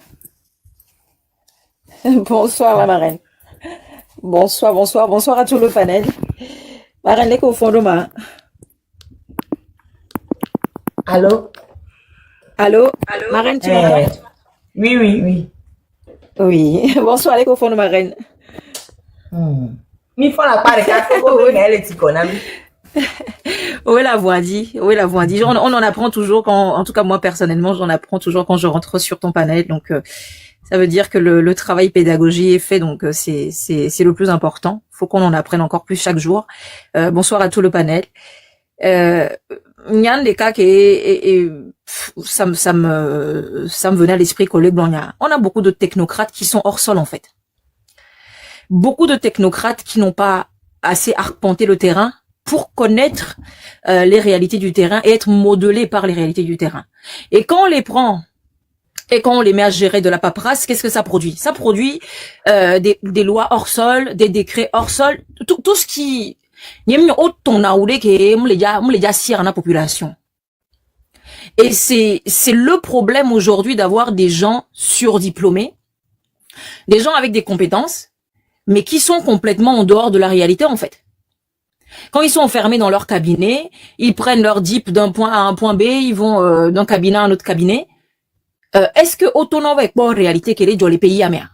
Bonsoir, la marraine. Bonsoir, bonsoir, bonsoir à tout le panel. Marraine, les au fond de ma. Allô? Allô? Marraine, tu m'entends? Oui, oui, oui. Oui. Bonsoir, les au fond de marraine. Il faut la part de Togo, mais elle est économique. Oui, la voix dit. Oui, la voix dit. On en apprend toujours quand, en tout cas, moi, personnellement, j'en apprends toujours quand je rentre sur ton panel. Donc, ça veut dire que le travail pédagogie est fait. Donc, c'est le plus important. Faut qu'on en apprenne encore plus chaque jour. Bonsoir à tout le panel. Il y a des cas qui ça me venait à l'esprit, collègue Blanc. On a beaucoup de technocrates qui sont hors sol, en fait. Beaucoup de technocrates qui n'ont pas assez arpenté le terrain pour connaître les réalités du terrain et être modelés par les réalités du terrain. Et quand on les prend et quand on les met à gérer de la paperasse, qu'est-ce que ça produit? Ça produit des lois hors sol, des décrets hors sol, tout ce qui la population. Et c'est le problème aujourd'hui d'avoir des gens surdiplômés, des gens avec des compétences, mais qui sont complètement en dehors de la réalité, en fait. Quand ils sont enfermés dans leur cabinet, ils prennent leur dip d'un point A à un point B, ils vont d'un cabinet à un autre cabinet. Est-ce que autonome avec bon réalité qu'elle est dans les pays américains?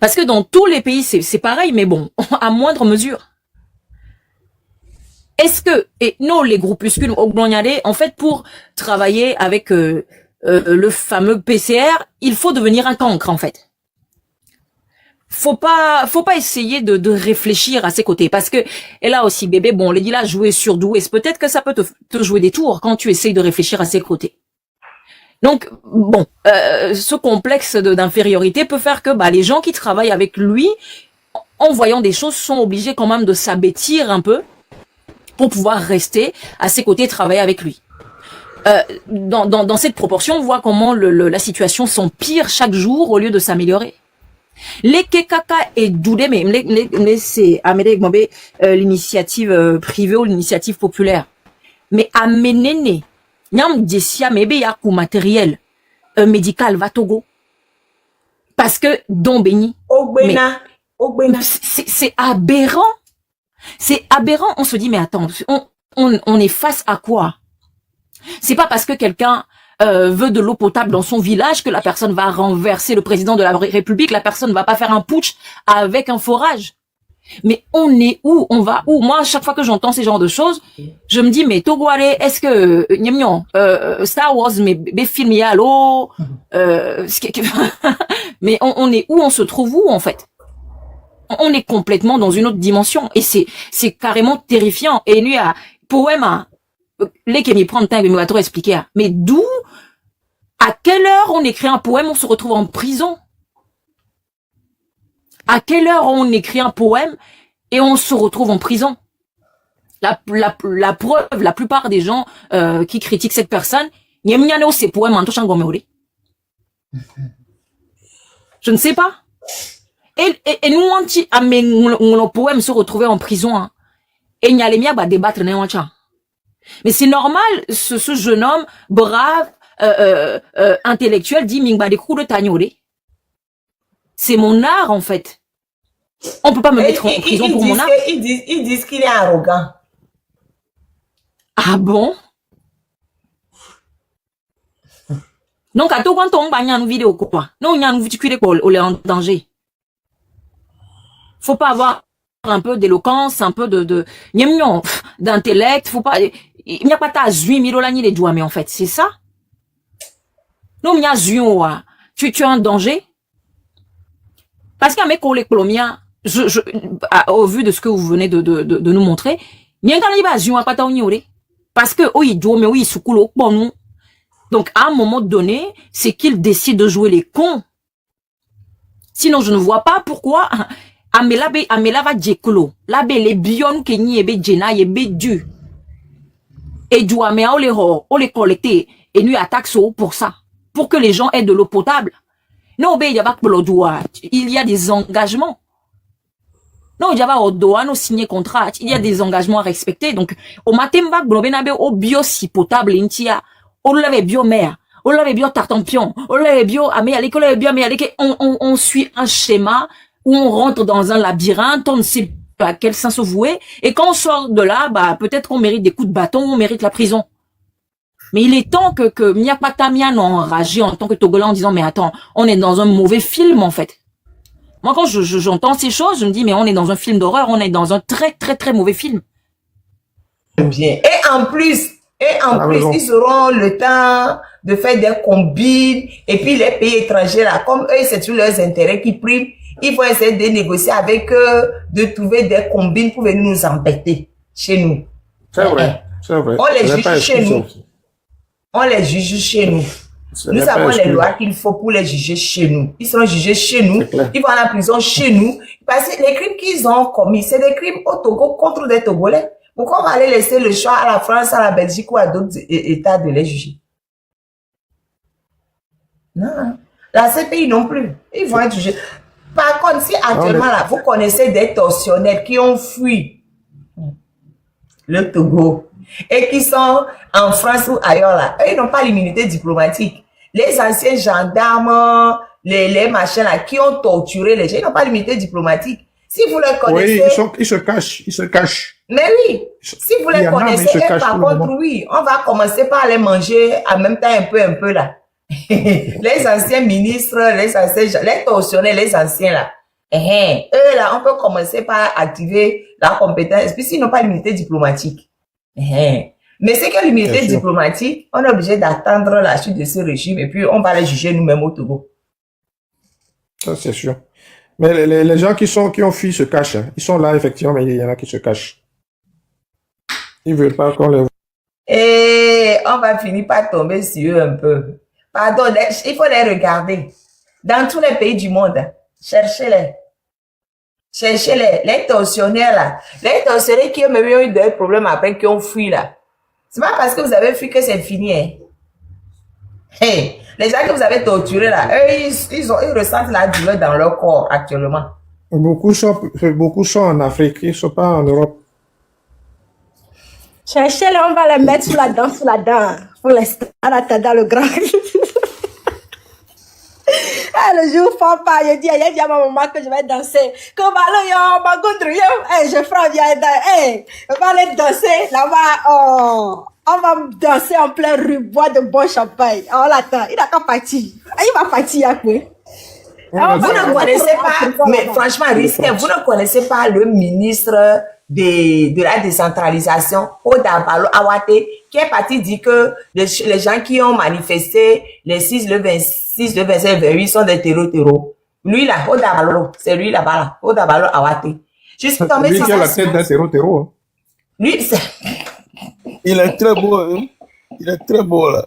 Parce que dans tous les pays c'est pareil, mais bon, à moindre mesure. Est-ce que et non les groupuscules en fait pour travailler avec le fameux PCR, il faut devenir un cancre en fait. Faut pas essayer de réfléchir à ses côtés parce que et là aussi bébé bon les dit là jouer surdoué, peut-être que ça peut te jouer des tours quand tu essayes de réfléchir à ses côtés. Donc bon, ce complexe d'infériorité peut faire que les gens qui travaillent avec lui en voyant des choses sont obligés quand même de s'abêtir un peu pour pouvoir rester à ses côtés et travailler avec lui. Dans cette proportion, on voit comment la situation s'empire chaque jour au lieu de s'améliorer. Les kekaka et doudé mais c'est amener l'initiative privée ou l'initiative populaire. Mais amener nyam desia mebe ya ku matériel médical va Togo. Parce que don béni. Ogbena. C'est aberrant. C'est aberrant. On se dit mais attends, on est face à quoi? C'est pas parce que quelqu'un veut de l'eau potable dans son village que la personne va renverser le président de la République, la personne va pas faire un putsch avec un forage. Mais on est où? On va où? Moi, à chaque fois que j'entends ces genres de choses, je me dis, mais Togoare, est-ce que, Star Wars, mais film yalo, mais on est où? On se trouve où, en fait? On est complètement dans une autre dimension. Et c'est carrément terrifiant. Et lui, poème, les qui m'y prennent temps, mais va trop expliquer. Mais d'où, à quelle heure on écrit un poème, on se retrouve en prison? À quelle heure on écrit un poème et on se retrouve en prison? La preuve, la plupart des gens qui critiquent cette personne, ces poèmes en touchant Gomeori. Je ne sais pas. Et nous, on dit, ah, mais on poème se retrouver en prison, hein. Et il y a les miens, bah, débattre, mais c'est normal, ce jeune homme, brave, intellectuel, dit, mingba des coups de tagnolé. C'est mon art, en fait. On peut pas me mettre en prison pour mon art. Ils disent qu'il est arrogant. Ah bon? Donc, à tout quand on va une vidéo, quoi. Non, il y a une vidéo qui est en danger. Faut pas avoir un peu d'éloquence, un peu d'intellect, faut pas, il n'y a pas ta zui, mirolani les doigts, mais en fait, c'est ça. Non, il y a zui, tu es en danger. Parce qu'à mes collègues colombiens, au vu de ce que vous venez de nous montrer, il y a un pas zui, pas ta parce que, oui, mais oui, soukulo, bon, nous. Donc, à un moment donné, c'est qu'ils décident de jouer les cons. Sinon, je ne vois pas pourquoi, amela va djekolo. Labe les bion ke ni ebe djena ebe du. Et du amea on les collecter. Et nous attaque so pour ça. Pour que les gens aient de l'eau potable. Non, il y a pas il y a des engagements. Non, il y a pas au signer contrat. Il y a des engagements à respecter. Donc, au matin, au bio si potable, intia. On l'avait bio mère. On l'avait bio tartampion. On l'avait bio amé à l'école, bio amé à l'école. On suit un schéma où on rentre dans un labyrinthe, on ne sait pas à quel sens se vouer. Et quand on sort de là, bah, peut-être qu'on mérite des coups de bâton, on mérite la prison. Mais il est temps que Miapata Mian enragé en tant que Togolais en disant, mais attends, on est dans un mauvais film, en fait. Moi, quand j'entends ces choses, je me dis, mais on est dans un film d'horreur, on est dans un très, très, très mauvais film. Bien. Et en plus, ils auront le temps de faire des combines. Et puis, les pays étrangers, là, comme eux, c'est tous leurs intérêts qui priment, ils vont essayer de négocier avec eux, de trouver des combines pour venir nous embêter chez nous. C'est vrai, c'est vrai. On les juge chez nous. On les juge chez nous. Nous savons les lois qu'il faut pour les juger chez nous. Ils seront jugés chez nous. Ils vont à la prison chez nous. Parce que les crimes qu'ils ont commis, c'est des crimes au Togo contre des Togolais. Pourquoi on va aller laisser le choix à la France, à la Belgique ou à d'autres États de les juger? Non. La CPI non plus. Ils vont être jugés. Par contre, si actuellement, là, vous connaissez des tortionnaires qui ont fui le Togo et qui sont en France ou ailleurs, là, eux, ils n'ont pas l'immunité diplomatique. Les anciens gendarmes, les machins là, qui ont torturé les gens, ils n'ont pas l'immunité diplomatique. Si vous les connaissez... Oui, ils se cachent. Mais oui, si vous les connaissez, par contre, oui, on va commencer par les manger en même temps un peu là. Les anciens ministres, les tortionnaires, les anciens là. Eux là, on peut commencer par activer la compétence, puis s'ils n'ont pas l'immunité diplomatique. Mais c'est que l'immunité diplomatique, on est obligé d'attendre la chute de ce régime et puis on va les juger nous-mêmes au Togo. Ça, c'est sûr. Mais les gens qui ont fui se cachent. Hein. Ils sont là, effectivement, mais il y en a qui se cachent. Ils veulent pas qu'on les voit. Et on va finir par tomber sur eux un peu. Pardon, il faut les regarder. Dans tous les pays du monde, cherchez-les. Cherchez-les. Les tortionnaires là. Les tortionnaires qui ont même eu des problèmes après, qui ont fui là. C'est pas parce que vous avez fui que c'est fini. Hein. Hey, les gens que vous avez torturés là, eux, ils ressentent la douleur dans leur corps actuellement. Beaucoup sont en Afrique, ils ne sont pas en Europe. Cherchez-les, on va les mettre sous la dent, pour l'instant, en attendant le grand. Le jour papa, je dis à ma maman que je vais danser. Comme je ferai bien, on va aller danser là-bas, on va danser en plein rue, boire de bon champagne. On l'attend, il n'a qu'à partir. Il va partir après. Vous ne connaissez pas, mais franchement, vous ne connaissez pas le ministre de la décentralisation, Odabalo Awate, qui est parti dire que les gens qui ont manifesté les 6, le 26, le 27, le 28 sont des terreaux. Lui là, Odabalo, c'est lui là-bas là, Odabalo Awate. Je suis tombé sur ça. Lui qui a la tête d'un terreau. Hein. Lui, c'est... Il est très beau, hein. Il est très beau là.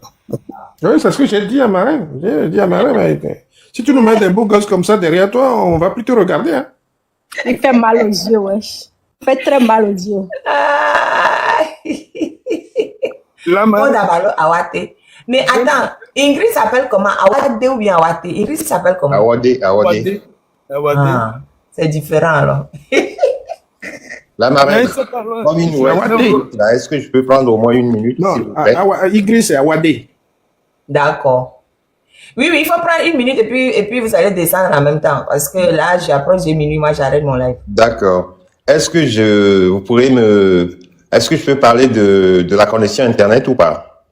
Oui, c'est ce que j'ai dit à Marin. J'ai dit à Marin, mais si tu nous mets des beaux gosses comme ça derrière toi, on va plus te regarder. Hein. Il fait mal aux yeux, wesh. Il fait très mal aux yeux. Odabalo Awate. Mais attends, Ingrid s'appelle comment? Awade ou bien Awate? Ingrid s'appelle comment? Awade. Awade. Ah, c'est différent alors. La Mais marraine, c'est pas loin. comme il nous reste Awade. une minute, là, est-ce que je peux prendre au moins une minute, s'il Non, vous plaît? Igri, c'est Awade. D'accord. Oui, il faut prendre une minute et puis vous allez descendre en même temps. Parce que là, j'approche des minuit, moi j'arrête mon live. D'accord. Est-ce que est-ce que je peux parler de la connexion Internet ou pas?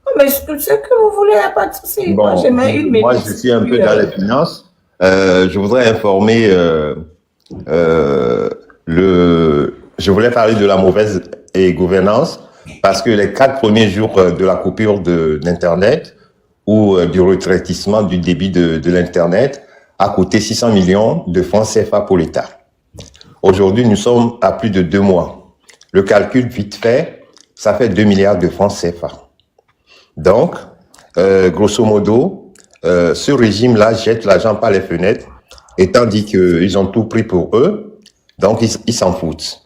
Oh, mais ce que vous voulez, il n'y a pas de souci. Moi, Bon, je mets une minute. moi, je suis un peu dans les finances. Je voudrais informer je voulais parler de la mauvaise gouvernance parce que les 4 premiers jours de la coupure d'Internet ou du retraitissement du débit de l'Internet a coûté 600 millions de francs CFA pour l'État. Aujourd'hui, nous sommes à plus de 2 mois. Le calcul vite fait, ça fait 2 milliards de francs CFA. Donc, grosso modo, ce régime-là jette l'argent par les fenêtres, étant dit qu'ils ont tout pris pour eux, donc ils s'en foutent.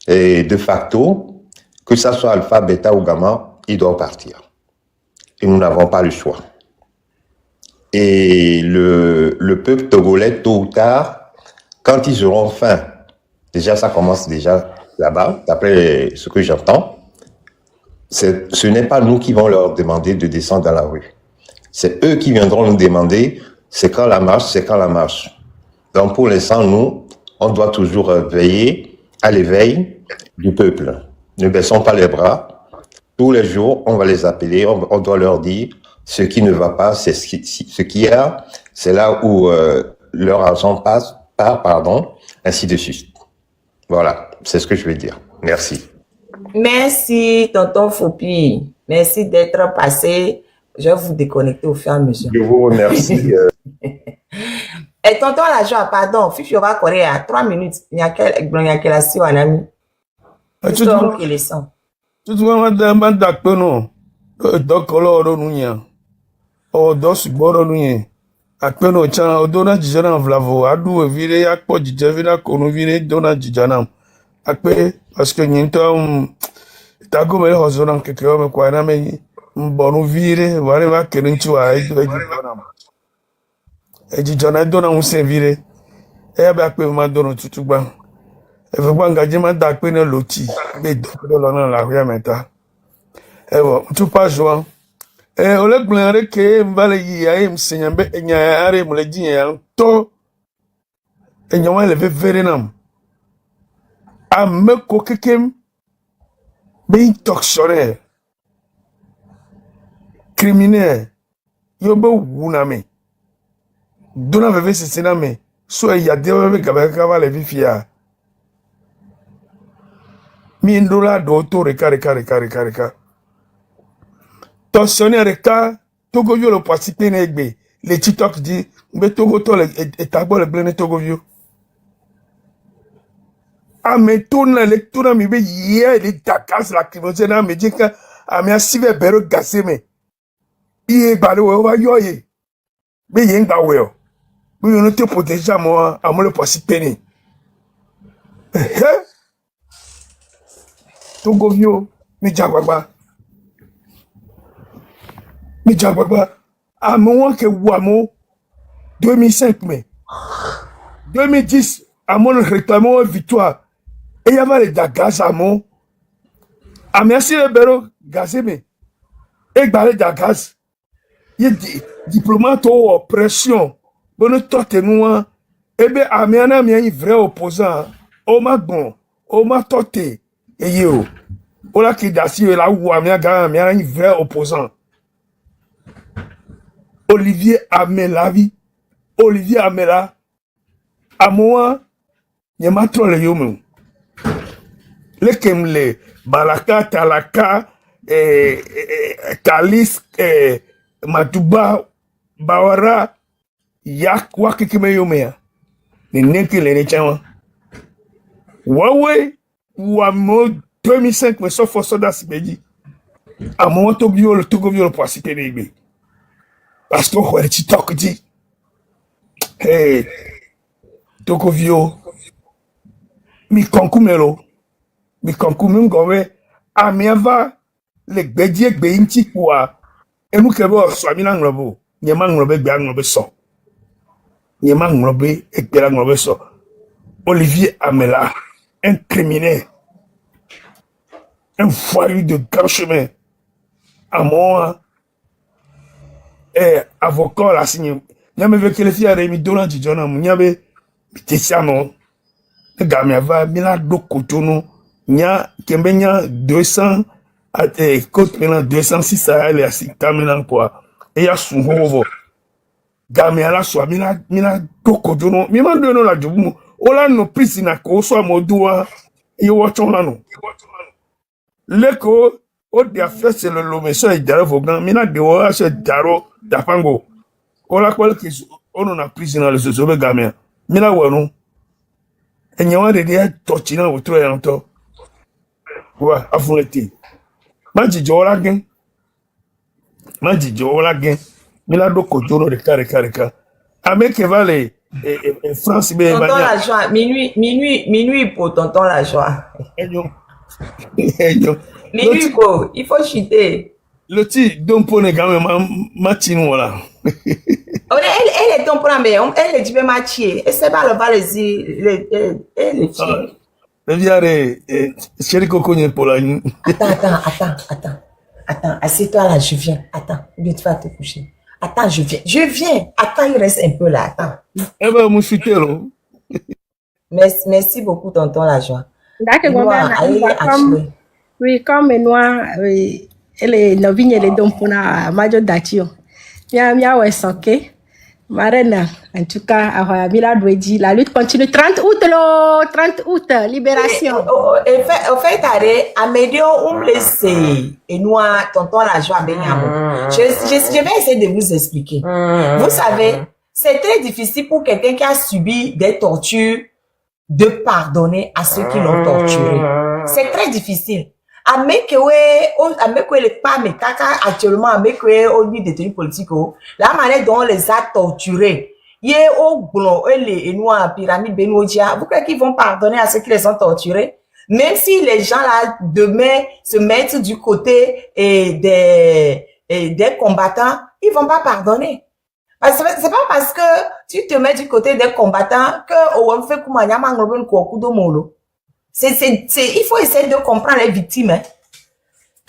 Et de facto, que ça soit alpha, bêta ou gamma, ils doivent partir. Et nous n'avons pas le choix. Et le peuple togolais, tôt ou tard, quand ils auront faim, déjà ça commence déjà là-bas, d'après ce que j'entends, ce n'est pas nous qui vont leur demander de descendre dans la rue. C'est eux qui viendront nous demander c'est quand la marche, c'est quand la marche. Donc pour l'instant, nous, on doit toujours veiller à l'éveil du peuple. Ne baissons pas les bras. Tous les jours, on va les appeler, on doit leur dire ce qui ne va pas, c'est ce qu'il y a, c'est là où leur argent part, ainsi de suite. Voilà, c'est ce que je vais dire. Merci. Merci, tonton Foupi. Merci d'être passé. Je vais vous déconnecter au fur et à mesure. Je vous remercie. Et tonton la joie, pardon, Fifi va courir à 3 minutes. Il y a quelle action, un ami. Tu dois me d'accord, non? Donc, alors, nous y a. Oh, dos, boro, nous y a. Akpeno chana odona jijana vlavo adu evire yakpo jijevina kono vire dona jijana akpe parce que nyinto tago mele hozona keke ome kwa na me mbonu vire wale va keninchi wa ejijana dona unse vire e ba akpe ma dona tutugba e fe gba ngaje ma da akpe ne loti be do lo na la ria meta e wo tu pas joan ole gblere ke mbale yi ayi msenya be enya are muleji ya to enya wa le vevere nam ameko kekem be toxore criminel yo be wuna me dona veve sesina me so ya de be gaba le vifia mi ndola do to reka Tensionné reka Togo vio le participer negbe les TikTok dit be Togo to le etagbo le blene Togo vio a me tourne le tourne mi be ye le takas la criminalité na me dit que a me asive bero gase me iye gbale we wa yo ye be ye ngba we o be yo no te protéger moi a mo le participer ni Togo vio mi jagbagba mi jagbagba amo ke wamo 2005 mais 2010 amo le réclamant victoire et il y avait les dagas amo a merci le bero gazeme et balé dagas il diplomate ou oppression bonne torte noa et be amiana mi un vrai opposant o ma bon o ma torte et yo o la ki dasi la ou amia ga mi un vrai opposant Olivier Amelavi, Olivier Amela, à moi, il y a ma trop le yomu. Les Kemle, Balaka, Talaka, Kalis, Matuba, Bawara, Yak, Wakikime Yomea, les Neki, les Nechawa. Huawei, ou à moi, 2005, mais sauf au soldat Sibedi. À moi, Togo le participer des parce que on est TikTok dit hey Togo vio mi konkumelo mi konkumim gowe amiava le gbedie gbe nti kwa enu kebe so ami na nglobo nye ma nglobe gbe nglobe so Niema Nglobe, Ekbela Nglobe so. Olivier Amela, un criminel, un voyou de grand chemin. À moi, avocat la signé. Nyame veut que les filles aient mis Donald John, Nyame, Tessiano, le gars va, Mila do Kotono, Nya, Kembenya 200, côte maintenant 206 à elle et à 6 maintenant quoi. Et il y a son hovo. Gamia la soit, Mina do Kotono, Mima de la Djoumou, Ola no prisina ko so Modua, et watchon là non. L'écho, au diafé, c'est le lomesso et Daro Vogan, Mina de Oa, c'est Daro, Dapango. Ola quoi que on a pris dans le sobe gamien. Mina wano. Et n'y a de dire tortina ou trop yanto. Ouais, affronté. Maji jola gen. Maji jola gen. Mina do kojono de carré. Avec Vale et France be Tonton la joie, minuit pour tonton la joie. Minuit pour, il faut chuter. Le petit dompone gamin matino voilà. Elle est ton premier, elle est du même mathier. Et c'est pas le valaisie, elle est fille. Le viare, chéri cocogne pour la nuit. Attends, assieds-toi là, je viens. Attends, tu vas te coucher. Attends, je viens. Attends, il reste un peu là, attends. Eh ben, mon chutel. Merci beaucoup, tonton la joie. D'accord, oui, comme moi, elle est novigne, elle est donc pour la major d'action. Mia ouais sanké. Marraine, en tout cas, Mila doit dire, la lutte continue. 30 août, libération. Au fait, Amédio, on me laisse. Et nous, tonton la joie, Benyamo. Je vais essayer de vous expliquer. Vous savez, c'est très difficile pour quelqu'un qui a subi des tortures de pardonner à ceux qui l'ont torturé. C'est très difficile. Amekewe les femmes actuellement, Amekewe au niveau détenu politique, la manière dont on les a torturés, yé au blond, et nous en pyramide Benoît, vous croyez qu'ils vont pardonner à ceux qui les ont torturés? Même si les gens là demain se mettent du côté des combattants, ils vont pas pardonner. C'est pas parce que tu te mets du côté des combattants que on fait comme un yaman coup de molo. Il faut essayer de comprendre les victimes. Hein.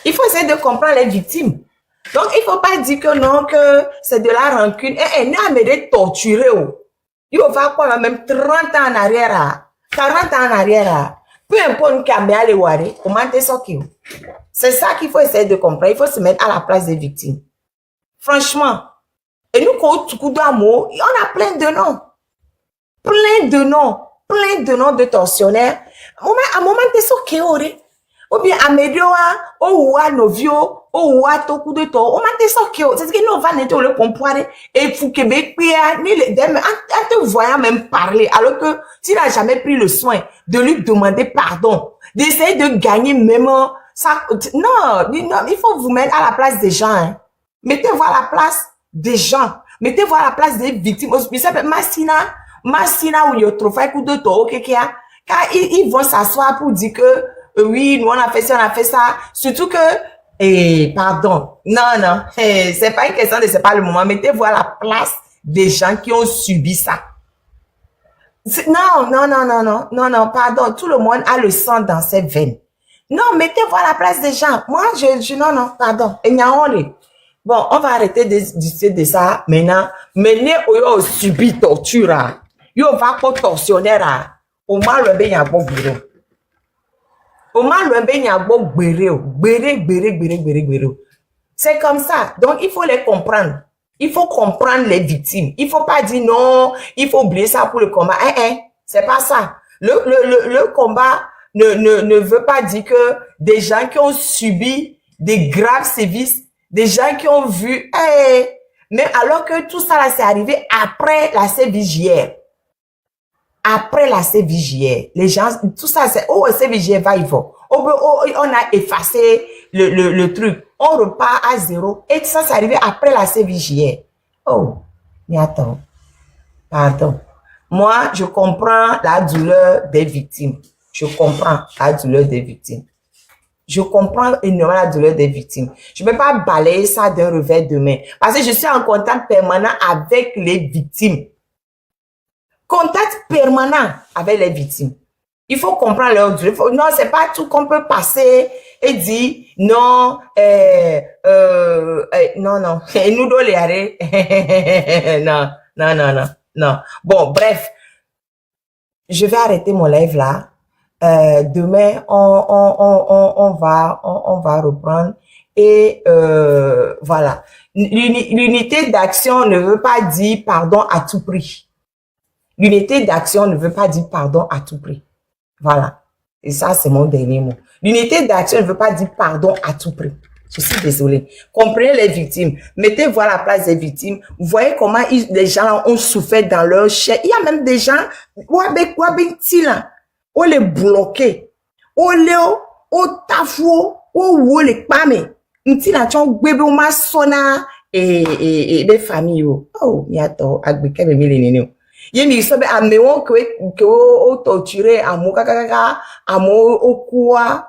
Il faut essayer de comprendre les victimes. Donc, il faut pas dire que non, que c'est de la rancune. Nous avons torturé. Il va quoi, même 30 ans en arrière, 40 ans en arrière. Peu importe qui a mis à l'éwari, comment t'es sorti. C'est ça qu'il faut essayer de comprendre. Il faut se mettre à la place des victimes. Franchement. Et nous, quand on d'amour, on a plein de noms. Plein de noms de tortionnaires. À un moment, t'es sorti, ou bien Amédioa, ou Novio, ou Toku de To, ou t'es sorti. C'est ce que nous va nettoyer le compoiré. Et pour Québec, ni les dames, en te voyant même parler, alors que tu n'as jamais pris le soin de lui demander pardon, d'essayer de gagner même ça. Non, il faut vous mettre à la place des gens. Hein. Mettez-vous à la place des gens. Mettez-vous à la place des victimes. Massina ou Yotrofa, coup de To, ok, car ils vont s'asseoir pour dire que oui, nous on a fait ça, surtout que pardon. Non, c'est pas une question de c'est pas le moment. Mettez-vous à la place des gens qui ont subi ça. Non, pardon, tout le monde a le sang dans ses veines. Non, mettez-vous à la place des gens. Moi, non, pardon. Bon, on va arrêter de discuter de ça maintenant. Maintenant, on a subi torture. On va pas tortionnaire. Au moins, le bien y a bon bureau. Au moins, le bien y a bon bureau. Bureau. C'est comme ça. Donc, il faut les comprendre. Il faut comprendre les victimes. Il faut pas dire non, il faut oublier ça pour le combat. C'est pas ça. Le combat ne veut pas dire que des gens qui ont subi des graves sévices, des gens qui ont vu, mais alors que tout ça là, c'est arrivé après la CVJR. Après la CVJR, les gens, tout ça, c'est, CVJR va, il va. On a effacé le truc. On repart à zéro. Et ça, c'est arrivé après la CVJR. Mais attends. Pardon. Moi, je comprends la douleur des victimes. Je comprends énormément la douleur des victimes. Je ne peux pas balayer ça d'un revers de main. Parce que je suis en contact permanent avec les victimes. contact permanent avec les victimes. Il faut comprendre leur douleur. Non, c'est pas tout qu'on peut passer et dire non, non, non. Et nous doit les arrêter. Non, non, non, non, non. Bon, bref. Je vais arrêter mon live là. Demain, on va reprendre. Et voilà. L'unité d'action ne veut pas dire pardon à tout prix. L'unité d'action ne veut pas dire pardon à tout prix. Voilà. Et ça, c'est mon dernier mot. L'unité d'action ne veut pas dire pardon à tout prix. Je suis désolée. Comprenez les victimes. Mettez-vous à la place des victimes. Vous voyez comment les gens ont souffert dans leur chair. Il y a même des gens, on les bloqué. On les tafou, on les pame. Ntila chon bébé ou ma sona et des familles. Oh, miato, agbeke me milenene. Yemi sobe amewo que o torturé amo kakaka amo okua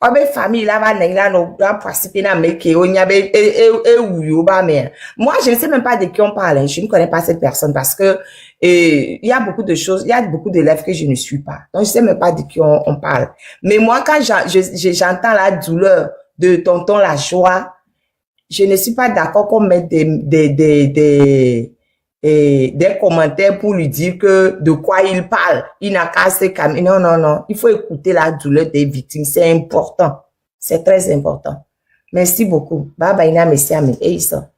obe famille là va nenga no doit participer na meke o nyabe e wuyo ba me. Moi je ne sais même pas de qui on parle, je ne connais pas cette personne parce que il y a beaucoup de choses, il y a beaucoup d'élèves que je ne suis pas. Donc je sais même pas de qui on parle. Mais moi quand j'entends la douleur de tonton la joie, je ne suis pas d'accord qu'on mette des commentaires pour lui dire que de quoi il parle. Il n'a qu'à se calmer. Non, non, non. Il faut écouter la douleur des victimes. C'est important. C'est très important. Merci beaucoup. Bye bye, merci à mes. Et ça.